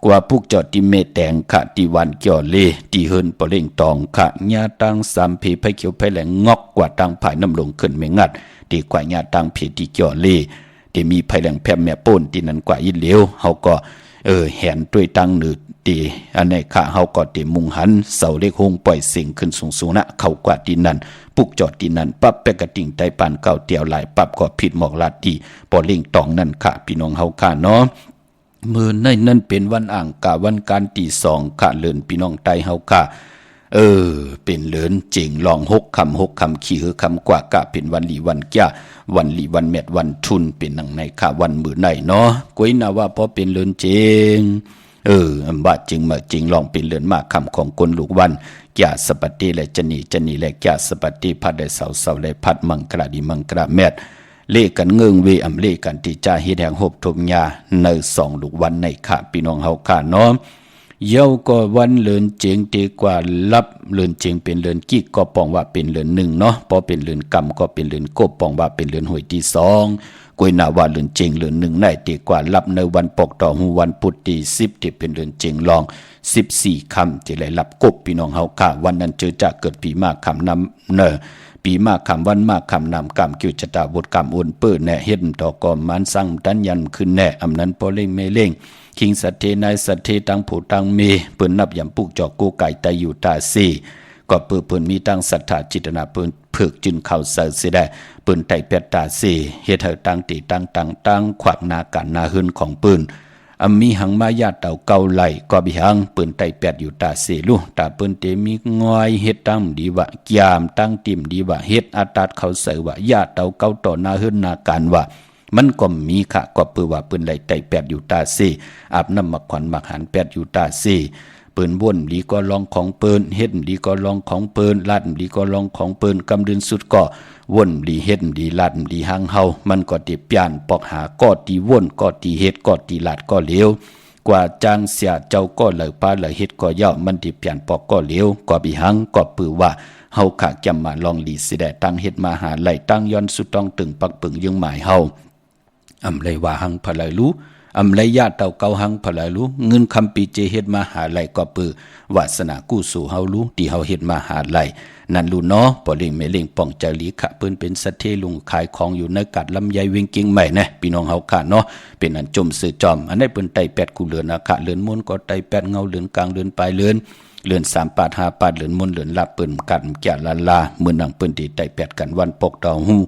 กว่าปุกจอดตีเมแดงค่ะตีวันเกี่ยวเลตีเฮินปอเล่งตองค่ะญาตังสามเพไผเขียวไผแหลงงอกกว่าตังผายน้ำลงขึ้นไม่งัดดีกว่าญาตังเพตีเกี่ยวเลที่มีไผแหลงแพมแม่ป่นตีนั้นกว่ายินเหลวเฮาก็แหนด้วยตังหนืดตีอันนี้ข้าเฮาก็ตีมุงหันเสาเล็กหงปล่อยเสียงขึ้นสูงๆนะเข้ากว่าตีนั้นปุกจอดตีนั้นปั๊บเปกะติ่งไตปานเก่าเตียวหลายปั๊บก็ผิดหมอกลาดตีปอเล่งตองนั่นค่ะพี่น้องเฮาค่ะเนาะมื้อนั่นเป็นวันอ่างกะวันการตี2ค่ะเลินพี่น้องไตเฮาค่ะเป็นเลินเจ๋งลอง6คำขี้หือคำกว่ากะเป็นวันหลีวันแก่วันหลีวันแมดวันทุนเป็นหนังในค่ะวันมื้อไหนเนาะกวยน่ะว่าพอเป็นเลินเจ๋งบาดจริงมาจริงลองเป็นเลือนมากคำของคนลูกวันแก่สปัตติและจะหนีและแก่สปัตติพัดได้เสาและพัดมังกระดีมังกระแมดเลกันเงืองเวอำเลกันที่จ่าเฮ็ดแห่งหบทมยาใน2ลูกวันในค่ะพี่น้องเฮาค่ะเนาะเย้าก็วันเลือนเจงตีกว่ารับเลือนเจงเป็นเลือนกี้ก็ปองว่าเป็นเลือน1เนาะพอเป็นเลือนกรรมก็เป็นเลือนกบปองว่าเป็นเลือนหวยที่2กวยนาว่าเลือนเจงเลือน1ในตีกว่ารับในวันปกต่อหูวันพุธที่10ที่เป็นเลือนเจงลอง14คำที่ไหลรับกบพี่น้องเฮาค่ะวันนั้นเจอจะเกิดปีมากคำนำปีมากคำวันมากคำนำกรรมกิจตาบทกรรมอุ่นเปิดแน่เฮ็ดต่อกอมมันสั่งดันยันขึ้นแน่อำนั้นพอเล่งเมเล่งคิงสัตเทนายสัตเทตังผู้ตังเมเปิ้นนับยำปุกจอกโกไก่ตาอยู่ตาซีก็เปิ้นมีตั้งศรัทธาจิตนาเปิ้นเพิกจึงเข้าเสิสิได้เปิ้นไตเป็ดตาซีเฮ็ดให้ตั้งติตั้งขวากนาการนาหืนของเปิ้นมีหังมายาเต่าเก่าไหลก็บิหังเปิ้นไตเป็ดอยู่ตาซีลูตาเปิ้นเตมีงอยเฮ็ดตั้งดีว่ายามตั้งติ่มดีว่าเฮ็ดอาตัดเข้าเสิว่ายาเต่าเก่าต่อนาหืนนาการว่ามันก็มีค่ะก็เปือว่าปืนไหลไตแปดอยู่ตาซีอาบน้ำมักขวัญมักหันแปดอยู่ตาซี เปิ้นว่นดีก็ลองของเปิ้นเฮ็ดดีก็ลองของเปิ้นลาดดีก็ลองของเปิ้นกำดินสุดก็ว่นดีเฮ็ดดีลาดดีหางเฮามันก็ติเปลี่ยนปอกหาก็ตีว่นก็ตีเฮ็ดก็ตีลาดก็เหลวกว่าจางเสียเจ้าก็เลยปาเลยเฮ็ดก็ย่อมันติเปลี่ยนปอกก็เหลวก็บิหังก็ปือว่าเฮาขะจำมาลองลีสิได้ตั้งเฮ็ดมาหาไหลตั้งย้อนสุดต้องตึงปักปึงยังหมายเฮาอำเลยว่าหังพะเลยรู้อำเลยญาติเต่าเกาหังพะเลยรู้เงินคำปีเจเฮ็ดมาหาไหลก็ปือวาสนากู้สู่เฮารู้ที่เฮาเฮ็ดมาหาไหลนั่นรู้เนาะปอเล่งแม่เล่งป้องใจหลีขะเปิ้นเป็นสัตเทลุงขายของอยู่ในกัดลำไยเวงกิ่งใหม่นะพี่น้องเฮาค่ะเนาะเป็นอันจมซื้อจอมอันนี้เปิ้นไต8กูเลือนอาคะเลือนมนก็ไต8เงาเลือนกลางเลือนปลายเลือน3 ปาด5 ปาดเลือนมนเลือนลับเปิ้นกันแก่ลามื้อนังเปิ้นที่ไต8กันวันปกดาวฮู้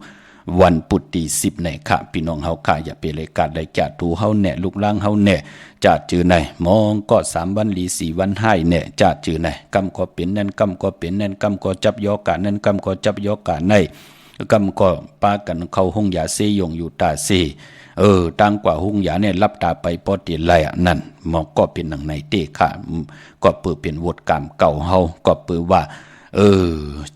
วันปุตติ10ในค่ะพี่น้องเฮาค่ะอย่าไปเลยกาดได้จะถูเฮาแน่ลูกล่างเฮาแน่จะจือในมองก็3วันหลี4วันให้แน่จะจือในกำก็เป็นนั่นกำก็เป็นนั่นกำก็จับยอกานั่นกำก็จับยอกาในกำก็ปากันเข้าห้องยาเซยงอยู่ตาเซตั้งกว่าห้องยาเนี่ยรับตาไปปอติไหลนั่นหมอก็เป็นหนังในเตค่ะก็เปิดเป็นวดกรรมเก่าเฮาก็เปิดว่า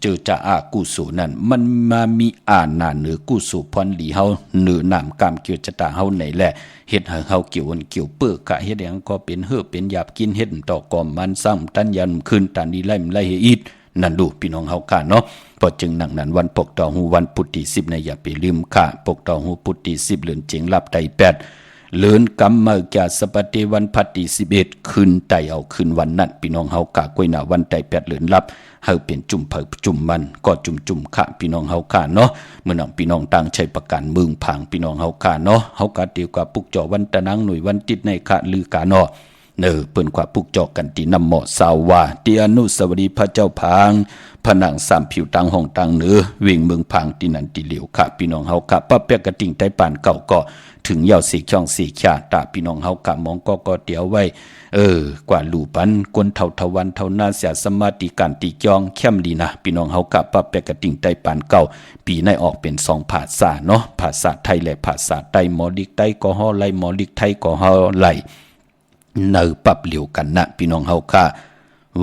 เจอจะอากุศลนั่นมันมามีหน้าเหนือกุศลพรหลีเฮาเหนือนามกรรมเกี่ยวชะตาเฮาไหนแหละเฮ็ดให้เฮาเกี่ยวเกี่ยวเปื้อกะเฮ็ดหยังก็เป็นเฮือเป็นหยาบกินเฮ็ดต่อกอมมันซ้ำตันยันคืนตานี้ไล่อีดนั่นดูพี่น้องเฮาค่ะเนาะพอจึงหนังนั้นวันปกต่อหูวันพุทธิ10ในอย่าไปลืมค่ะปกต่อหูพุทธิ10เดือนเจงรับไต8เลือนกำมาแก่สปฏิวันพัตติ11คืนไตเอาคืนวันนั้นพี่น้องเฮากะกวยหน้าวันไต8เลือนรับเฮาเป็นจุ่มเผาจุ่มมันก็จุ่มค่ะพี่น้องเฮาค่ะเนาะเมื่อนังพี่น้องต่างใช้ประกันเมืองผังพี่น้องเฮาค่ะเนาะเฮากะเตียวกับปุกจ่อวันตะนังหน่วยวันติดในคะลือกะเนาะเปิ้นกว่าปุกจอกกันตีนำเหมาะสาวว่าตีอนุสาวรีย์พระเจ้าพางผนัง3ผิวตังห้องตังเหนือวิ่งเมืองพังตีนันตีเหลียวค่ะพี่น้องเฮากะปะเปียกกะติ่งไต้ปานเก่าก็ถึงยาว4ช่อง4ขาตาพี่น้องเฮากะมองก็เตียวไว้กว่าลูปันกวนเท่าทวันเท่านาเสียสมาธิการตีจองเข้มดีนะพี่น้องเฮากะปะเปียกกะติ่งไต้ปานเก่าปีในออกเป็น2ภาษาเนาะภาษาไทยและภาษาใต้หมอลิกไต้ก็ฮอไลหมอลิกไทยก็ฮอไลเนอปรับเหลียวกันนะพี่น้องเฮาค่ะ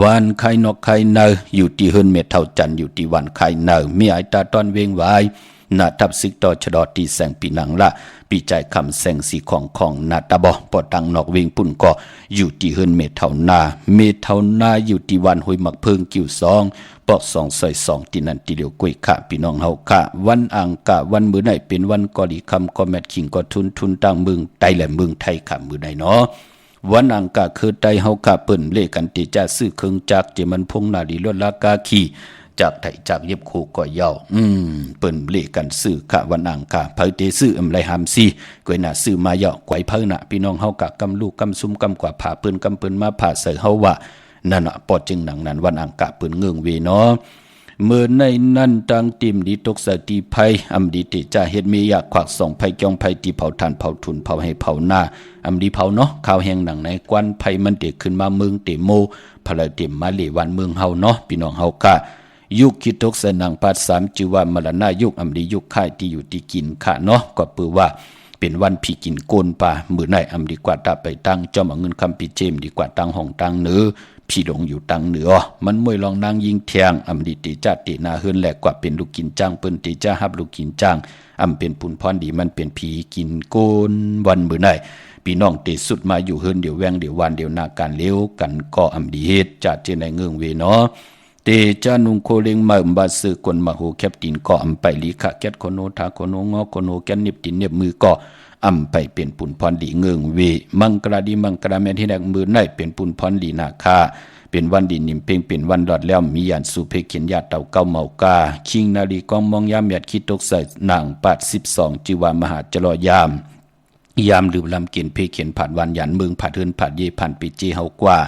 วันไข่นกไข่เนออยู่ที่เฮิรนเมเท่าจันอยู่ที่วันไข่เนอมีไอตาตอนเวงไว้นาทับซึกต่อชดอตีแสงปีนังละปีใจคำแสงสีของนาตาบอปอตังนอกเวงปุ่นก็อยู่ที่เฮิรนเมเท่านาอยู่ที่วันหวยหมักเพิงกิ่ว2ปอก2ใส่2ที่นั่นที่เดียวกวยค่ะพี่น้องเฮาค่ะวันอังกะวันมื้อไหนเป็นวันกอลีคำก็แมทคิงก็ทุนตั้งเมืองไทยและเมืองไทยค่ะมื้อไหนเนาะวันอังกะคือไตเฮากะเปิ้นเลกันติจะซื้อเครื่องจักรที่มันพงนาดีลดราคาขี่จากไถจากเย็บคู่ก็ยาวเปิ้นเลกันซื้อค่ะวันอังกะเผาเตซื้ออำไรหามซีกวยน่ะซื้อมายาวไกวเพิ่นน่ะพี่น้องเฮากะกำลูกกำซุ่มกำกว่าผ่าเปิ้นกำเปิ้นมาผ่าใส่เฮาว่านั่นน่ะปอดจึงหนังนั้นวันอังกะเปิ้นเงืองเวเนาะเมื่อในนั้นตังติมดีตกสติภัยอำดีติจะเฮ็ดมีอยากขวักส่องภัยจองภัยที่เผาทานเผาทุนเผาให้เผาหน้าอำดีเผาเนาะข้าวแห้งหนังในกวนภัยมันเตขึ้นมาเมืองเตโมพลายเตมาเลวันเมืองเฮาเนาะพี่น้องเฮากะยุคคิดตกสนังปัด3จิว่ามรณะยุคอำดียุคค่ายที่อยู่ที่กินค่ะเนาะก็ปือว่าเป็นวันพี่กินโกนป่ามื้อไหนอำดีกว่าตาไปตั้งจอมเอาเงินคำปิเจมดีกว่าตั้งห้องตั้งเหนือพี่หลงอยู่ตังเหนือมันมวยลองนางยิงแทงอำดีติจัดตินาเฮือนแหลกกว่าเป็นลูกกินจ้างเปิ้นติจ้าฮับลูกกินจ้างอำเป็นปุนพรดีมันเป็นผีกินโกนวันมื้อไหนพี่น้องติสุดมาอยู่เฮือนเดี๋ยวแวงเดี๋ยววันเดี๋ยวนาการเลี้ยวกันก็อำดีเฮ็ดจัดเจในเงืองเวเนาะเตจานุงโคเลงมาบาซื้อกวนมาโหแคปตินก็อำไปลีขะแกดโคโนทาโคโนงอโคโนแกนนิบตินเน็บมือก็อำไปเป็นปุนพรดีเงืองเวมังกราดีมังกราแม่ที่แดกมือไหนเป็นปุนพรดีนาคาเป็นวันดินนิมเพ่งเป็นวันดอดแล้วมียานสุเพเขียนยาเต่าเก้าเมากาคิงนาลีกองมองยามยัดคิดตกใส่หนังปัด12จิวามหาจรอยามลืมลำเกียนเพเขียนผ่านวันยันเมืองผ่านเฮือนผ่านเยผ่านปีเจเฮากว่า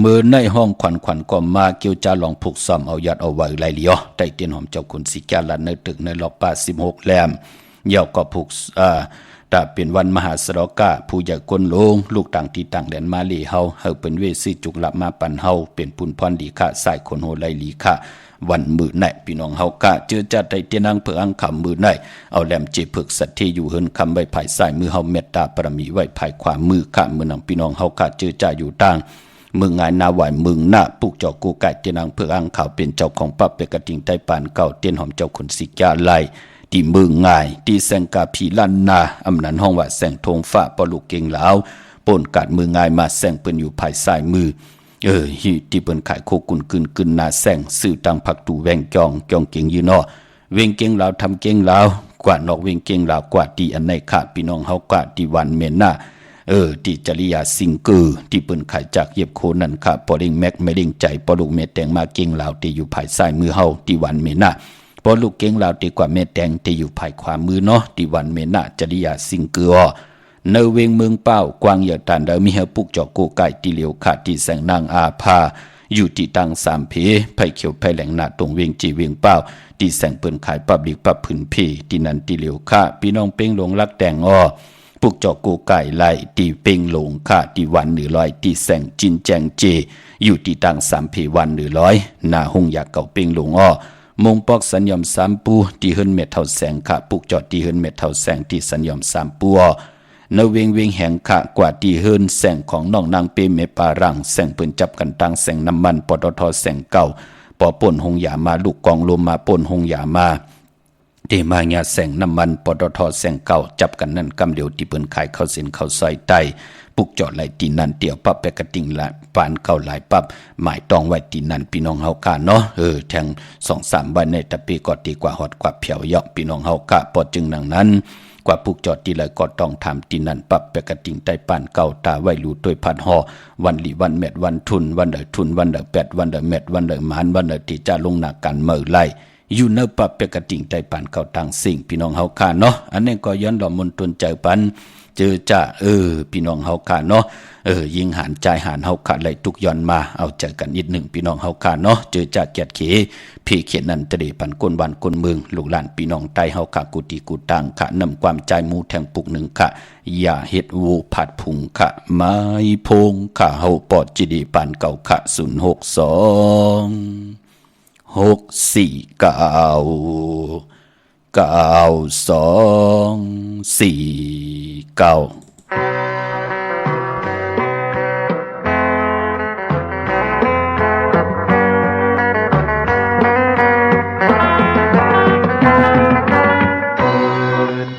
เมื่อในห้องขวัญก็มาเกี่ยวจาลองผูกซ้อมเอายัดเอาไว้ไหลเลียวใต้เตียนหอมเจ้าคุณสิกาลันในตึกในล็อกป่า16แหลมเย่าก็ผูกแต่เป็นวันมหาสรกะผู้ใหญ่คนลงลูกต่างที่ต่างแดนมาเลเฮาเป็นเวซีจุกลับมาปันเฮาเป็นปุนพรดีค่ะสายคนโหไลลีค่ะวันมือไหนพี่น้องเฮากะเจอจัดไตเตียนังเพื่ออังคำมือไหนเอาแหลมเจเพิกสัตที่อยู่เฮินคำไว้ภายสายมือเฮาเมตตาปรมีไว้ภายขวามือค่ะมือนังพี่น้องเฮากะเจอจ่าอยู่ต่าง มึงงายนาไหวมึงหน้าปุกจอกกูไก่เตียนางเพื่ออ้างข่าวเป็นเจ้าของปั๊บเปกระดิ่งใต้ปานเก่าเตียนหอมเจ้าคนสิกาไลที่มึงง่ายที่แสงกาพีลันนาอำนันห้องว่าแสงทงฟ้าปลุกเก่งลาวปนกัดมือง่ายมาแสงเปิ้นอยู่ภายซ้ายมือฮิที่เปิ้นขายโคกุนกึนนาแสงซื้อตังผักตูแวงจองเก่งอยู่เนาะเวงเก่งลาวทำเก่งลาวกว่านอกเวงเก่งลาวกว่าที่อันในขาดพี่น้องเฮากว่าที่วันเมนนาที่จริยาสิงเกอที่เปิ้นขายจากเย็บโคนั่นค่ะปอลิงแม็กไม่ลิงใจปอลูกเม็ดแตงมาเก่งลาวที่อยู่ภายซ้ายมือเฮาที่วันเมนาปอลูกเก่งลาวดีกว่าเม็ดแตงที่อยู่ภายขวามือเนาะที่วันเมนาจริยาสิงเกอเนเวงเมืองเป้ากวางเหยาตันเดมีเฮปุกจอกโกไก่ที่เหลียวขาดที่แสงนางอาภาอยู่ที่ตังสามเพไผเขียวไผแหลงหน้าตรงเวงจีเวงเป้าที่แสงเปิ้นขายปับลิกปับผืนเพที่นันที่เหลียวขาพี่น้องเป้งหลงรักแตงปุกจอกโกไก่ไล่ที่เป้งหลงขาที่วันหรือลอยที่แสงจินแจงเจอยู่ที่ตังสามเพวันหรือร้อยหน้าหงอยากเก่าเป้งหลงมงปอกสัญญอมสามปูที่เฮิรนเม็ดเท่าแสงขาปุกจอดที่เฮิรนเม็ดเท่าแสงที่สัญญอมสามปูนเวงแห่งขะกว่าที่เฮิรนแสงของน้องนางเปเมปารังแสงเปิ้นจับกันตังแสงน้ำมันปตทแสงเก่าปอป่นหงยามาลูกกองลมมาป่นหงยามาเดมาญาแสงน้ำมันปตทแสงเก่าจับกันนั่นกำเดียวที่เปิ้นขายเข้าเส้นเข้าซอยใต้ปุกจอดไหลตีนันเตียวปับไปกระติงละปานเก่าหลายปับหมายต้องไว้ตีนันพี่น้องเฮากะเนาะแทง 2-3 วันในตะปีก็ดีกว่าฮอดกว่าเพียวยอกพี่น้องเฮากะปอจึงดังนั้นกว่าปุกจอดที่ไหลก็ต้องทำตีนันปับไปกระติงใต้ปานเก่าตาไว้รู้ด้วยพัดห่อวันลิวันเม็ดวันทุนวันเดทุนวันเดเป็ดวันเดเม็ดวันเดหมานวันเดที่จะลงหน้ากันเมื่อไล่อยู่เนปับเปกติงใจปันเก่าต่างสิ่งพี่น้องเฮาคาเนาะอันนี้ก็ย้อนหล่อมนตนใจปันเจอจะพี่น้องเฮาคาเนาะยิงหันใจหันเฮาคาไหลทุกย้อนมาเอาเจอกันอีกหนึ่งพี่น้องเฮาคาเนาะเจอจะเกียรติเขพี่เขียนนันตะเดปันก้นวันก้นเมืองลูกหลานพี่น้องใต้เฮาคากุติกุตังขะนำความใจมูแทงปุกหนึ่งขะอย่าเฮ็ดวูผัดพุงขะไม้พงขะเฮาปอดจิดีปันเก่าขะ062 6499249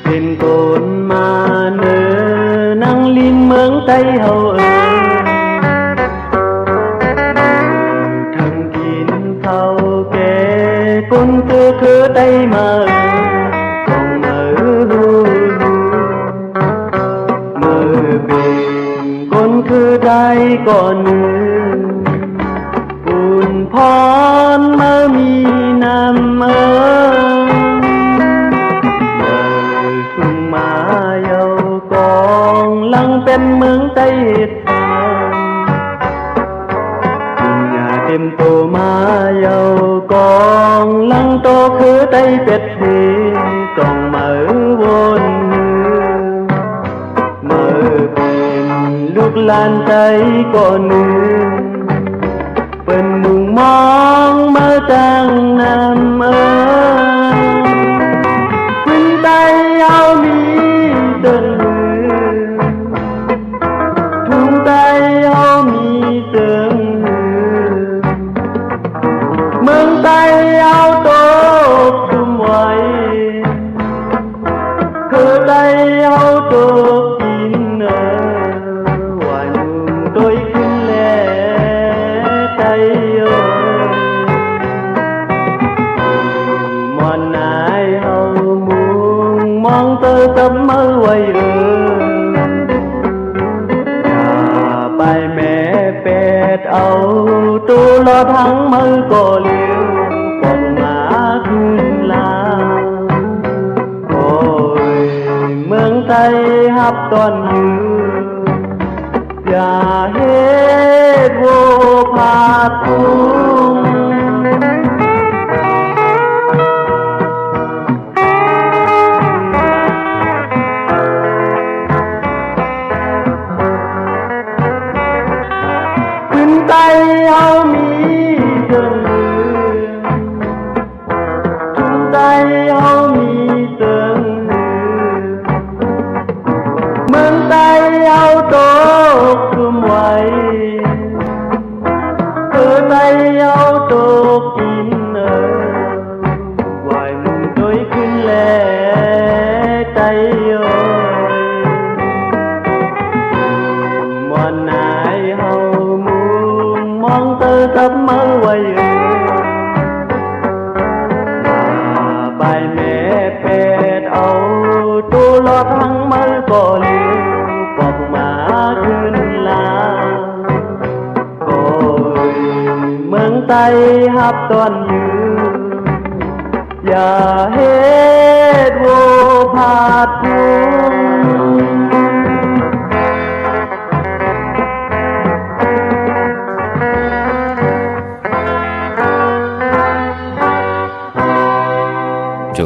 เป็นโกนมาเนอนั่งลินเมืองไต้เฮาทั้งกินข้าวแก่ก้นคือไต้มาส่องมือเป็นก้นคือได้ก่อนมืออุ่นพรมามีน้ำมาเยากองลังเป็นเมืองใต้เหตุอย่าเต็มโตมาเยากองลังโตคือใต้เป็ดเทส่องมือวนมือเป็นลูกหลานใจก่อนนึงเป็นมุงมองมาจังน้ำขึ้นใต้เอามีเดินทุ่งใต้เอามีเดินเมืองใต้เอาโตทุ่มไว้คือใต้เอาโตกินวันตัวขึ้นแลใต้มอนนายเอามุงมองเตอกับมือไว้อย่าไปแม่เป็ดเอาตัวรอทั้งมือก็เลี้ยวปองมาขึ้นลาโอ้ยเมืองไทยฮับตอนยืนอย่าเฮ็ดโวผาดพุงขึ้นใต้เอามีเดินขึ้นใต้เอามีเดินเมืองใต้เอาโตคุมไว้ ใส่หับตอนยืนอย่าเฮ็ดโวผาดพุงโจ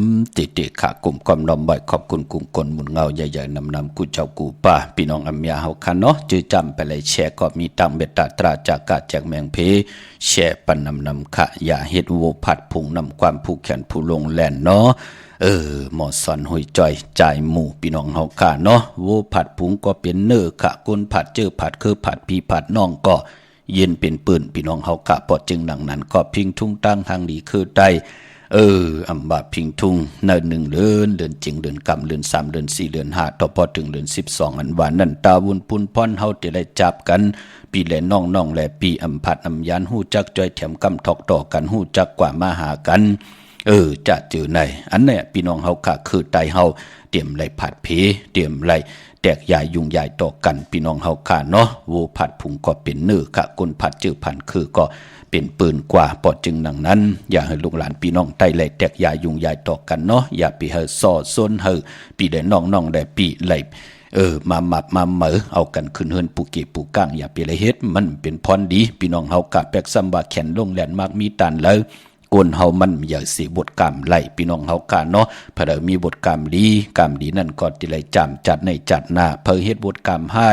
มติขากลุ่มความนอมบ่อยขอบคุณกลุ่มคนหมุนเงาใหญ่ๆนำกูเจ้ากูป่าพี่น้องอำยาเฮาคันเนาะจื้อจำไปเลยแชร์ก็มีตังเบ็ดตาตราจากกาแจกแมงเพแชร์ปันนำขะอย่าเฮ็ดโวผัดพุงนำความผู้แขนผู้ลงแล่นเนาะหมอสอนหอยจ่อยจ่ายหมู่พี่น้องเฮาค่ะเนาะโวผัดพุงก็เป็นเนื้อขะก้นผัดเจอผัดคือผัดพี่ผัดน้องก็เย็นเป็นปืนพี่น้องเฮาค่ะปอดจึงดังนั้นก็พิงทุ่งตั้งทางดีคือใดอำบาพิงทุงเนิน1เดือนจริงเดือนกำเดือน3เดือน4เดือน5ต่อพอถึงเดือน12อันว่านั่นตาวุนปุนพรเฮาจะได้จับกันปีแลน้องๆและปีอำพัดอำยานฮู้จักจ้อยแถมกำทอกต่อกันฮู้จักกว่ามาหากันจะเจอไหนอันเนี้ยพี่น้องเฮาค่ะคือไตเฮาเตรียมไหลผัดเพเตรียมไหลแตกใหญ่ยุงใหญ่ต่อกันพี่น้องเฮาค่ะเนาะโวผัดพุงก็เป็นเนื้อค่ะก้นผัดจื้อผันคือก็เป็นปืนกว่าปอดจึงดังนั้นอย่าให้ลูกหลานพี่น้องไต้ไหลแตกยายุงยายต่อกันเนาะอย่าไปเฮาซ่อซนเฮาปีได้น้องได้ปีไหลมาหมับมาเหมอเอากันขึ้นเฮือนปูเกปูก้างอย่าไปเลยเฮ็ดมันเป็นพรดีพี่น้องเฮากะแปกซ้ำว่าแขนลงแหลนมากมีตันแล้วกวนเฮามันอย่าสิบทกรรมไหลพี่น้องเฮากะเนาะเพราะมีบทกรรมดีนั่นก็ติไหลจำจัดในจัดหน้าเพิ่นเฮ็ดบทกรรมให้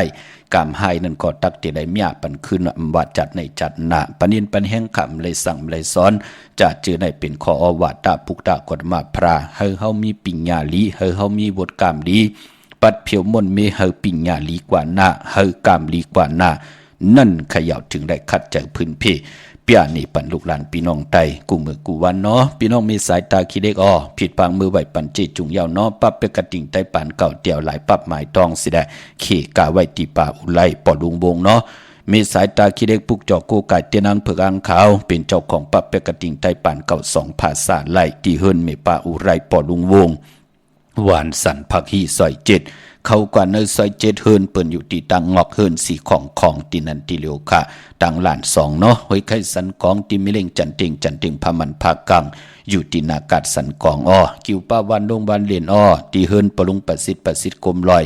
กรรมให้นั่นก็ตักติได้เมียปันคืนว่าจัดในจัดหน้าปนินปันแห่งคำเลยสั่งเลยสอนจะจื้อในเป็นขออวาตาปุกตากฎมาพราให้เฮามีปิญญาลีให้เฮามีบทกรรมดีปัดเพียวมนเมเฮาปิญญาลีกว่าหน้าเฮากรรมลีกว่าหน้านั่นขย่าถึงได้คัดใจพื้นเพเปียนี่ปันลูกหลานพี่น้องไตกูมือกูวันเนาะพี่น้องมีสายตาคิดเด็กผิดปางมือไหวปันเจจุงยาวเนาะปั๊บเปกระติ่งไตปานเก่าเตียวหลายปั๊บหมายตองสิได้เขกาไว้ตีป่าอุไลปอดุงวงเนาะมีสายตาคิดเด็กปุกจอกโกไก่เตียนังเผือกอังขาวเป็นเจ้าของปั๊บเปกระติ่งไตปานเก่า2ภาษาไล่ที่เฮิรนเมป่าอุไรปอดุงวงหวานสันผักฮีซอย7เขากว่าเนยซอย7เฮิรนเปิ้นอยู่ที่ตังงอกเฮิรนสีของตีนันติเลียวค่ะตังหลาน2เนาะห้อยไข่สันกองติมิเล่งจันติงพามันภาคกังอยู่ที่นากาศสันกองกิวป้าวันดงวันเลียนที่เฮิรนปรุงประสิทธิ์กลมลอย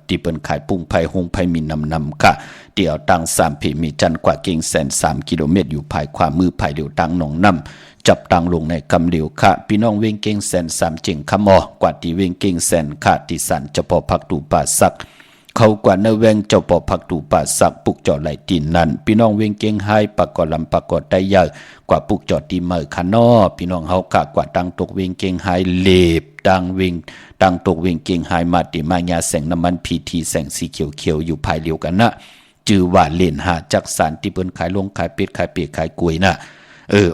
ที่เปิ้นขายปุ้งไผ่หงไผ่มีนำค่ะเดี่ยวตัง3เพมีจันกว่าเก่งแสน3กิโลเมตรอยู่ภายขวามือภายเดียวตังหนองน้ำจับตังลงในกำเหลียวค่ะพี่น้องเวงเก่งแสน3เจิงคำกว่าที่เวงเก่งแสนค่ะที่สันเฉพาะพักตูป่าสักเขากว่าเนแวงเจ้าปอพักตูป่าสักปุกจอดไหลตีนนั้นพี่น้องเวงเก่งไฮปากกอลำปากกอได้ยากกว่าปุกจอดตีเมอคานอพี่น้องเฮากะกว่าตังตกเวงเก่งไฮเลบตังตกเวงเก่งไฮมาติมายาแสงน้ำมันพีทีแสงสีเขียวอยู่ภายเดียวกันนะจือว่าเล่นหาจักสารที่เปิ้นขายลงขายเป็ดขายเปียกขายกล้วยนะ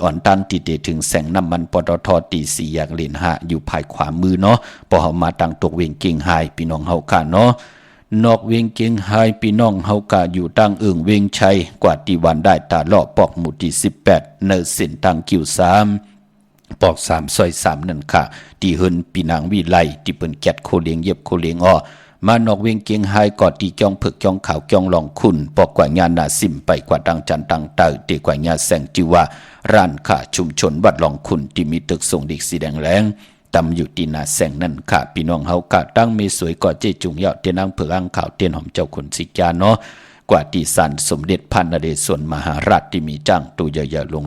อ่อนตันติเดถึงแสงน้ำมันปตทตี4อย่างเล่นหาอยู่ภายขวามือเนาะพอเฮามาตังตกเวงเก่งไฮพี่น้องเฮาค่ะเนาะนอกเวงเก่งไฮพี่น้องเฮากะอยู่ตั้งเวงชัยกว่าที่วันได้ตาเลาะปอกหมู่ที่18เนเส้นตังคิว3ปอก3ซอย3นั่นค่ะที่เฮิรนปีนางวิไลที่เปิ้นแกดโคเลียงเย็บโคเลียงมานอกเวงเกียงไฮกอดตีจ้องผึกจ้องขาวจ้องลองคุณปอกกว่างานนาซิมไปกว่าดังจันตังเตอตีกว่างานแสงจิว่าร้านค้าชุมชนวัดลองคุณที่มีตึกส่งเด็กสีแดงแรงตำอยู่ที่นาแสงนั่นค่ะพี่น้องเฮากะตั้งมีสวยกอดเจจุงยาวเตียนางผึกอังขาวเตียนหอมเจ้าคนสิกาเนาะกว่าที่สันสมเด็จพันนเรศวรมหาราชที่มีจ้างตัวใหญ่ๆลง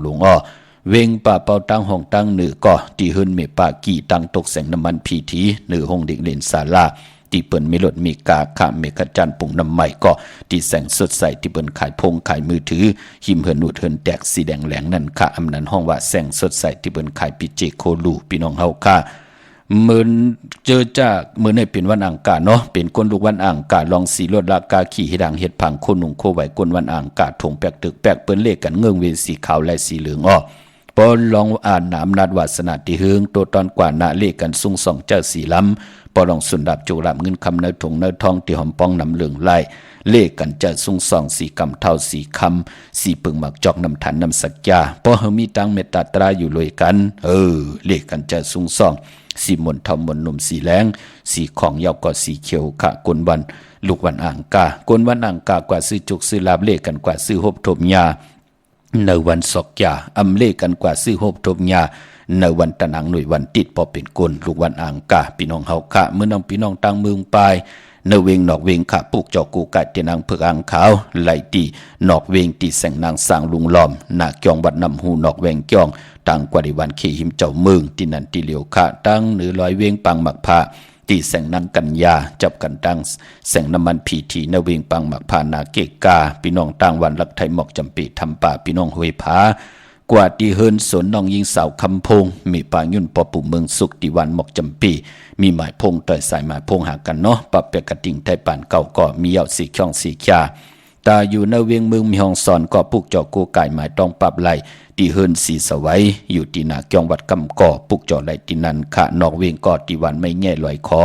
เวงป่าเป่าตั้งห้องตั้งเหนือก็ที่เฮิรนเมป่ากี่ตั้งตกแสงน้ำมันพีทีเหนือห้องเด็กเล่นศาลาที่เปิ้นมีรถมีกาขะเมกะจันปุ่งน้ำใหม่ก็ที่แสงสดใสที่เปิ้นขายพงขายมือถือหิมเหินหนุดเหินแตกสีแดงแหลงนั่นค่ะอำนั้นห้องว่าแสงสดใสที่เปิ้นขายปิเจโคลูพี่น้องเฮาค่ะเหมือนเจอจากมื้อนี้เป็นวันอังคารเนาะเป็นคนลูกวันอังคารลองสีรถลากาขี่ให้ดังเฮ็ดพังคนหนุ่งโคไหวคนวันอังคารถงแปกตึกแปกเปิ้นเลขกันเงื่องเวสีขาวและสีเหลืองพอลองอ่านนามนาดวาสนาที่เฮืองตัวตอนกว่านาเลขกันซุ่งส่องเจ้าสีล้ำพอลองสุนดับจุรับเงินคำเนื้อถงเนื้อทองที่หอมป้องน้ำเหลืองไล่เลขกันจะซุ่งส่องสีกำเท่าสีคำสีปึงหมักจอกน้ำฐานน้ำสักยาพอเฮามีตังเมตตาตราอยู่เลยกันเลขกันจะซุ่งส่องสีมนทอมมนนุ่มสีแรงสีของยาวก็สีเขียวขะกวนวันลูกวันอ่างกากวนวันอ่างกากว่าซื้อจุกซื้อลาบเลขกันกว่าซื้อหบถมยา ในวันศกยาอำเลกันกว่าซื้อโฮบทบยาในวันตะนังหน่วยวันติดพอเป็นกลลูกวันอ่างกาพี่น้องเฮาคะเมื่อน้องพี่น้องต่างเมืองปลายในเวงนอกเวงขะปลูกจอกกูกัดเตนางเผือกอ่างขาวไหลตีนอกเวงตีแสงนางสร้างลุงล้อมหน้าเกียงวัดนำหูนอกเวงเกียงต่างกว่าในวันขี่หิมเจ้าเมืองที่นั่นที่เหลียวขะตั้งเหนือลอยเวงปังหมักผ้าตีแสงนังกันยาจับกันตั้งแสงน้ำมันพีทีในเวงปังหมักผ้านาเกกาพี่น้องต่างวันลักไทยหมอกจำปีทำป่าพี่น้องห้วยผากว่าที่เฮินสนน้องยิงสาวคำพงมีปางยุ่นปอปู่เมืองสุขที่วันหมอกจำปีมีหมายพงต่อยสายหมายพงหากันเนาะปรับเปกระติ่งไทยป่านเก่าก็มีเหยาสีช่องสีขยาตาอยู่ในเวียงเมืองมีห้องสอนก็ปลูกจอกกูไก่หมายต้องปรับไหลที่เฮินสีสวัยอยู่ที่นาเกียงวัดกำก่อปลูกจอไหลที่นันขะนอกเวียงก็ที่วันไม่แง่ลอยคอ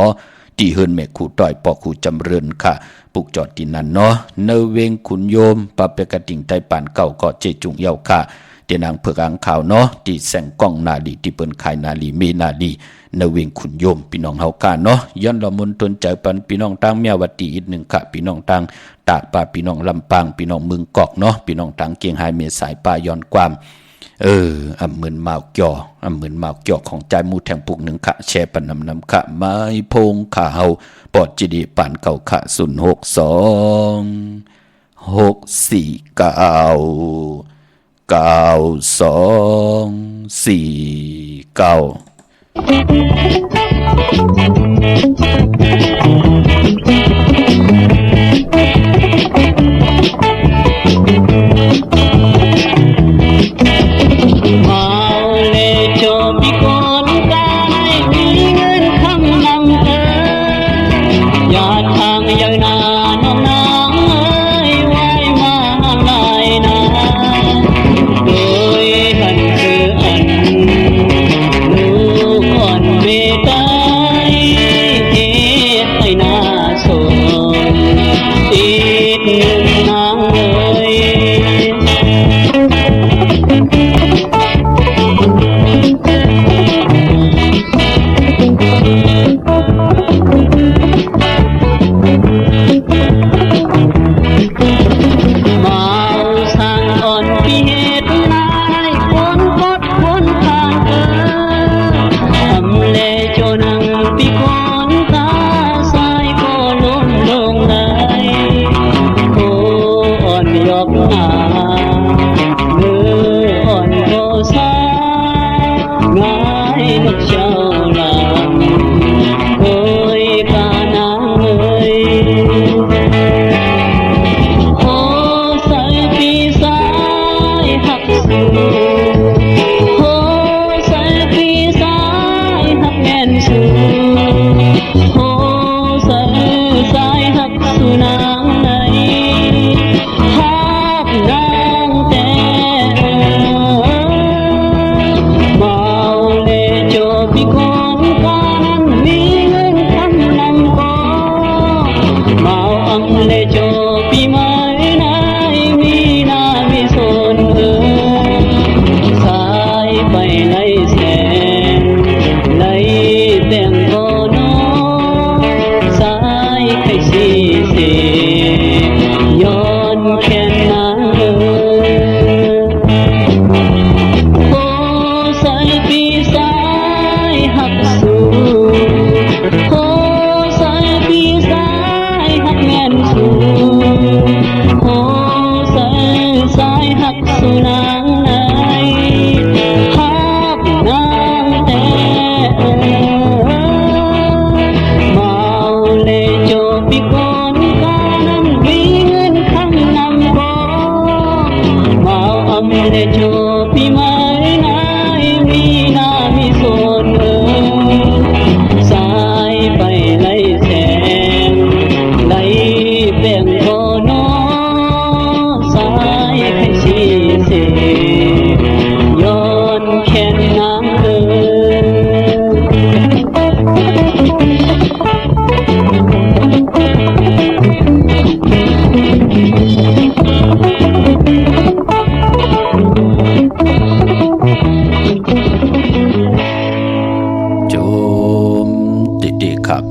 ที่เฮินแม่ขู่ต่อยปอขู่จำเริญค่ะปลูกจอดที่นันเนาะในเวียงขุนโยมปรับเปกระติ่งไทยป่านเก่าก็เจจุงเยาค่ะเตียนางเผือกอ่างขาวเนาะที่แสงกล้องนาลีที่เปิ้นขายนาลีเมนาลีในเวงขุนโยมพี่น้องเฮากันเนาะย้อนละมุนตนใจปันพี่น้องต่างเมียวัดตีอีกหนึ่งค่ะพี่น้องต่างตากป่าพี่น้องลำปางพี่น้องเมืองกอกเนาะพี่น้องต่างเกียงไฮเมสายป่าย้อนความอำเหมือนมาวเกี่ยวของใจมูแทงปุกหนึ่งค่ะแชร์ปันนำค่ะไม้พงข่าเฮาปอดจีดีป่านเก่าค่ะ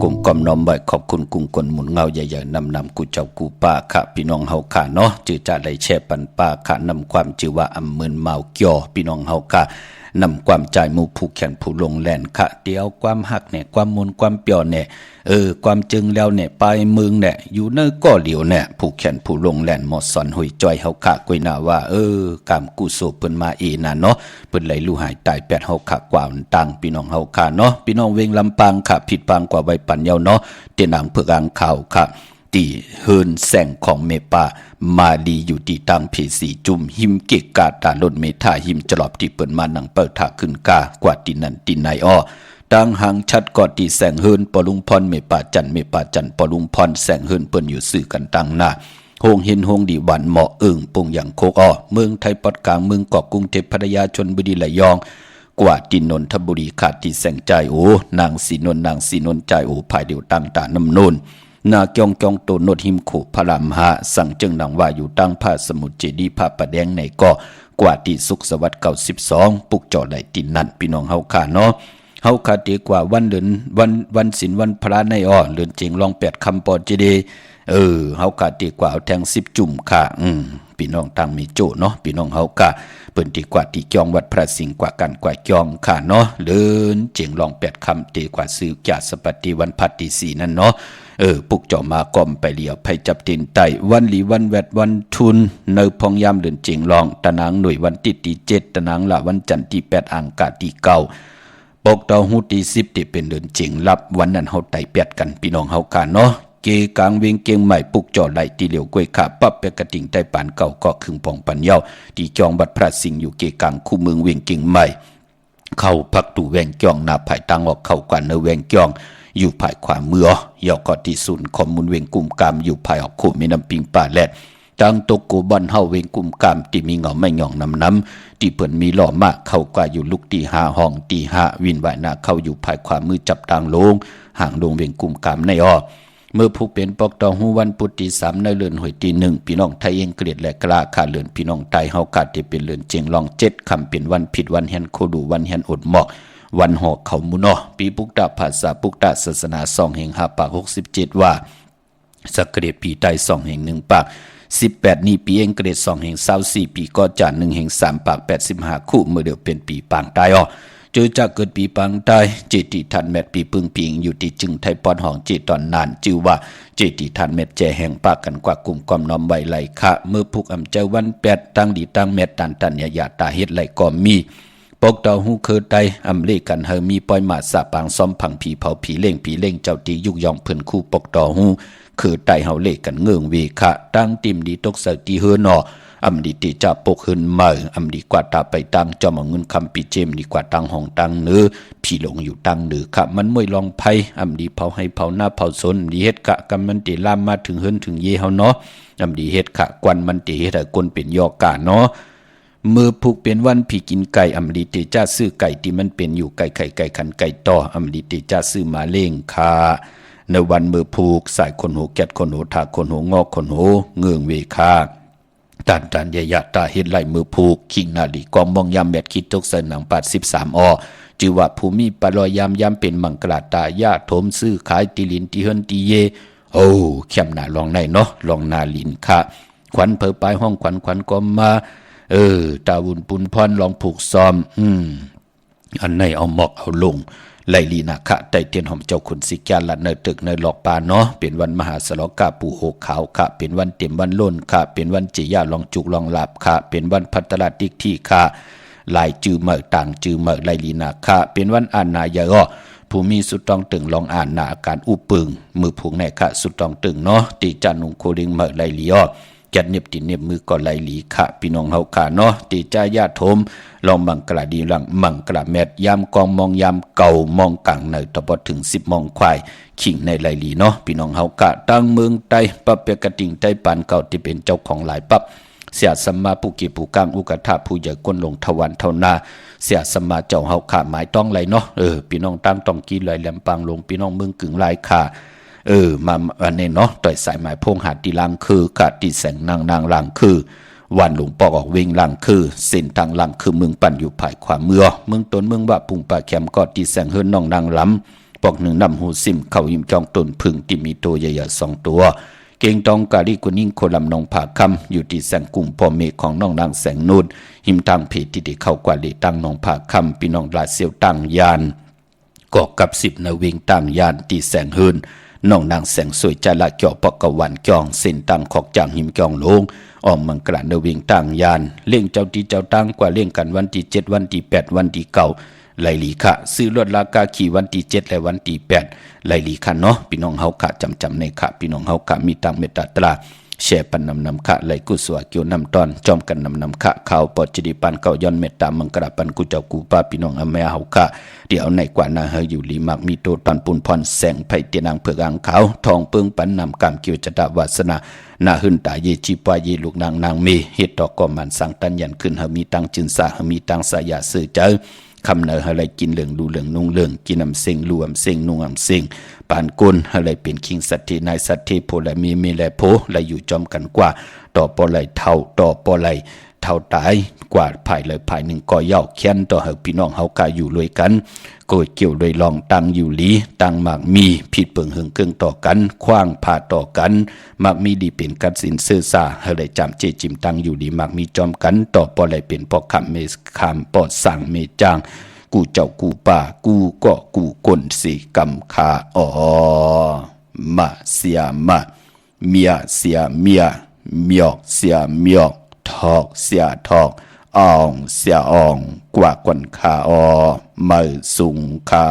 กลุ่มกอมน้อมไว้ขอบคุณกุ้งกลหมุนเงาใหญ่ๆนำกูเจ้ากูป้าค่ะพี่น้องเฮาค่ะเนาะจือจะได้แช่ปันป้าค่ะนำความจือว่าอำเมินเมาเกี่ยวพี่น้องเฮาค่ะนำความใจหมู่ผู้แขนผู้ลงแลนค่ะเดียวความหักเนี่ยความมุนความเปียวเนี่ยความจึงแล้วเนี่ยไปเมืองเนี่ยอยู่เนก็เหลียวเนี่ยผู้แขนผู้ลงแลนหมดสอนหุยจอยเฮาค่ะกวยหน้าว่ากามกุโสเปิ้นมาน่ะเนาะเปิ้นไหลลู่หายตาย8เฮาค่ะกว่าต่างพี่น้องเฮาค่ะเนาะพี่น้องเวงลำปางค่ะผิดปางกว่าไว้ปันเยาเนาะเตนางเพื่อกางข่าวค่ะตีเฮินแสงของเมปามาดีอยู่ที่ตังเพสีจุ่มหิมเกกกาตาลดเมทาหิมจลอบที่เปิ้นมานังเปิดถาขึ้นกากว่าที่นั่นที่ไหนอ้อดังหางชัดกอดที่แสงเฮินปอลุงพรเมปาจันปอลุงพรแสงเฮินเปิ้นอยู่สื่อกันตังหน้าโฮงเห็นโฮงดีหวันเหมาะปงอย่างโคกอ้อเมืองไทยปอดกลางเมืองเกาะกรุงเทพพัทยาชลบุรีระยองกว่าที่นนทบุรีขาดที่แสงใจนางสีนนใจภายเดียวตั้งตาน้ำนนนาเกียงโตนดหิมโขพระรามหาสั่งจึงดังว่าอยู่ตั้งผ้าสมุทรเจดีผ้าประแดงในก็กว่าที่สุขสวัสดิ์92ปุกจ่อได้ตินนั่นพี่น้องเฮาค่ะเนาะเฮาค่ะดีกว่าวันเดือนวันศีลวันพระในอ้อเดือนเจงลอง8คำปอเจดีเฮาค่ะดีกว่าเอาแทง10จุ่มค่ะพี่น้องต่างมีโจเนาะพี่น้องเฮาค่ะเปิ้นดีกว่าที่จองวัดพระสิงห์กว่ากันกว่าจองค่ะเนาะเดินเจงลอง8คำดีกว่าซื้อจาสปฏิวันพัดที่4นั่นเนาะปุกจ่อมาก่อมไปเหลียวไปจับตินไตวันหลีวันแวดวันทุนเนพองยามเดือนเจงลองตะนางหน่วยวันที่7ตะนางละวันจันทร์ที่8อังคารที่9ปกเตาหูที่10ที่เป็นเดือนเจงรับวันนั้นเฮาไต่8กันพี่น้องเฮากันเนาะเกกลางเวงเกียงใหม่ปุกจ่อไหลตีเหลียวกล้วยขาปั๊บเปกระติ่งไต้ปานเก่าก็ครึ่งปองปันเยาที่จองบัดพระสิงห์อยู่เกกลางคู่เมืองเวงเกียงใหม่เข้าพักตูแวงเกียงหน้าภายตังออกเข้ากว่าเนแวงเกียงอยู่ภายขวามือยอกอที่ศูนย์ข้อมูลเวงกุมกามอยู่ภายออกโคแม่น้ำปิงป่าแลดจังตกโกบันเฮาเวงกุมกามที่มีเงาไม่หย่องน้ำที่เปิ้นมีหล่อมากเข้ากว่าอยู่ลุกที่5ห้องที่5วินวายนาเข้าอยู่ภายขวามือจับตางลงห่างลงเวงกุมกามในอ้อเมื่อผู้เป็นปอกตองหูวันพุธที่3ในเรือนหอยที่1พี่น้องไทยเองเกลียดและกล้าขาเรือนพี่น้องไทยเฮากาดที่เป็นเรือนเจียงลอง7คำเป็นวันผิดวันแฮนโคดูวันแฮนอดหมอกวันหอกเขามุนอปีปุกตาภาษาปุกตาศาสนา2แห่ง5ปาก67ว่าสักเกตปีไต2แห่ง1ปาก18นี้ปีเองเกต2แห่ง24ปีก็จาน1แห่ง3ปาก85คู่เมื่อเดียวเป็นปีปางตายอ้อเจอจากเกิดปีปางตายเจติทันแมตปีปึงปิงอยู่ที่จึงไทยปอนห้องเจตอนนานจื่อว่าเจติทันแมตแจแห่งปากกันกว่ากลุ่มความน้อมไว้ไหลคะเมื่อพุกอำเจ้าวัน8ตั้งดีตั้งแมตตันยาตาเฮ็ดไหลก็มีปกเตาหูเคอไตอำเลกันเฮมีปล่อยมาสะปางซ้อมผังผีเผาผีเล่งเจ้าตียุกยองเพิ่นคู่ปกเตาหูคือไตเฮาเลกันเงืองเวคะตั้งติมดีตกเสตีเฮอนออำดีติจะปกหืนเมื่ออำดีกว่าตาไปตั้งจอมเงินคำปีเจมดีกว่าตั้งห้องตั้งเนื้อพี่หลงอยู่ตั้งเนื้อค่ะมันมวยลองไผอำดีเผาให้เผาหน้าเผาสนดีเฮ็ดกะกำมันติลามมาถึงเฮินถึงเยเฮาเนาะอำดีเฮ็ดกะกวนมันติเฮ็ดให้คนเป็นยอกะเนาะมือผูกเป็นวันผีกินไก่อำดีติจ้าซื้อไก่ที่มันเป็นอยู่ไก่ไข่ไก่ขันไก่ต่ออำดีติจ้าซื้อมาเล่งค่ะในวันมือผูกสายคนหูแกดคนหูถาคนหูงอกคนหูเงืองเวคาตันยะตาเฮ็ดไหลมือผูกคิงนาลีกองมองยามแมดคิดตกใส่หนัง83อ้อจือว่าภูมิปลอยยามเป็นมังกราตายาถมซื้อขายติลินติเฮินติเยเข้มหน้าลองในเนาะลองนาลินค่ะขวัญเผอปลายห้องขวัญก็มาตาวุนปุนพรลองผูกซ้อมอันไหนเอาหมอกเอาลงไลลีนาคะไตเตียนหอมเจ้าขุนสิกยาละเนตึกในหลอกปาเนาะเป็นวันมหาสลกาปูโหขาวค่ะเป็นวันเต็มวันล้นค่ะเป็นวันจิยาลองจุกลองหลับค่ะเป็นวันพัตลาติกที่ค่ะลายจือเมื่อต่างจือเมื่อไลลีนาคะเป็นวันอ่านนายะผู้มีสุดต้องตึงลองอ่านนาอาการอุปึงมือผูกในค่ะสุดต้องตึงเนาะติจานุงโคลิงเมื่อไลลีจัดเน็บติเน็บมือก็ไหลหลีค่ะพี่น้องเฮาค่ะเนาะติจายาโทมลองมังกระดีหลังมังกระแมดยามกองมองยามเก่ามองกังในตะบอถึง10มองควายขิงในไหลหลีเนาะพี่น้องเฮาค่ะตั้งเมืองไตปับเปกระติ่งไตปานเก่าที่เป็นเจ้าของหลายปับเสียสมมาผู้กีผู้กลางอุกถาผู้ใหญ่ก้นลงทวันเท่านาเสียสมมาเจ้าเฮาค่ะหมายต้องไหลเนาะพี่น้องตั้งต้องกีไหลแหลมปางลงพี่น้องเมืองกึ่งหลายค่ะมาอันนี้เนาะต่อยสายหมายพงหาดตีลังคือขาดตีแสงนางลังคือวันหลวงปอกออกเวงลังคือเส้นทางลังคือเมืองปั่นอยู่ภายขวาเมืองต้นเมืองว่าปุงป่าแคมก็ตีแสงเฮิรนน้องนางล้ ปอกหนึ่งนำหูซิมเข้ายิ้มจองตนพึ่งที่มีตัวใหญ่ๆ2 ตัวเก่งตองกาลีกุนิ่งโคลำนองผาคำอยู่ที่แสงกลุ่มพ่อเมฆของน้องนางแสงนูนหิมทางเพจที่ได้เข้ากว่าลีตั้งน้องผาคำพี่น้องลาเซียวตั้งยานกอกกับ10นาวิงตั้งยานที่แสงหืนน้องนางแสงสวยจละเจาะปกวันจองเส้นตั้งขอกจางหิมจองลงออมมังกระนาวิงตั้งยานเล่งเจ้าที่เจ้าตั้งกว่าเล่งกันวันที่7วันที่8วันที่9ไลลีค่ะซื้อรถราคาขี่วันที่7และวันที่8ไลลีค่ะเนาะพี่น้องเฮาค่ะจำในค่ะพี่น้องเฮาค่ะมีตังเมตตาตราแชร์ปันนำค่ะไหลกุศลเกี่ยวนำตอนจอมกันนำค่ะข่าวปอจิดิปันเก่าย้อนเมตตามังกระปันกุเจ้ากูป้าพี่น้องอเมเฮาค่ะเดี๋ยวในกว่านาเฮอยู่ลีมักมีโตตอนปุนพรแสงไผเตียนางเผือกอ่างขาวทองเปิงปันนำกำเกี่ยวจตวาสนานาหึนตาเยจีปายเยลูกนางเมเฮ็ดดอกก็มันสังตันยันขึ้นเฮามีตังจึนสาเฮามีตังสายาซื้อเจอคำเนออะไรกินเหลืองดูเหลืองนุ่งเหลืองกินน้ำเซ็งรวมเซ็งนุ่งน้ำเซ็งปานกุลอะไรเป็นคิงสัตตินายสัตติโพและมีและโพและอยู่จอมกันกว่าต่อปอไหลเท่าต่อปอไหลเท่าตายกว่าภายเลยภายหนึ่งก็เย่าแค้นต่อเฮาพี่น้องเฮากาอยู่รวยกันโกยเกี่ยวโดยลองตังอยู่ลีตังมากมีผิดเปิงหึงเกิงต่อกันคว้างผ่าต่อกันมากมีดีเป็นกัดสินเสื้อซาเฮาได้จำเจจิมตังอยู่ลีมากมีจอมกันต่อปอไหลเป็นปอคำเมคำปอสั่งเมจางกูเจ้ากูป่ากูก็กูคนสิกำคาอ๋อมาเสียมาเมียเสียเมียเมียกเสียเมียกทอกเสียทอกอ่องเสียอ่องกว่ากวนคาอ๋อมาสุงคา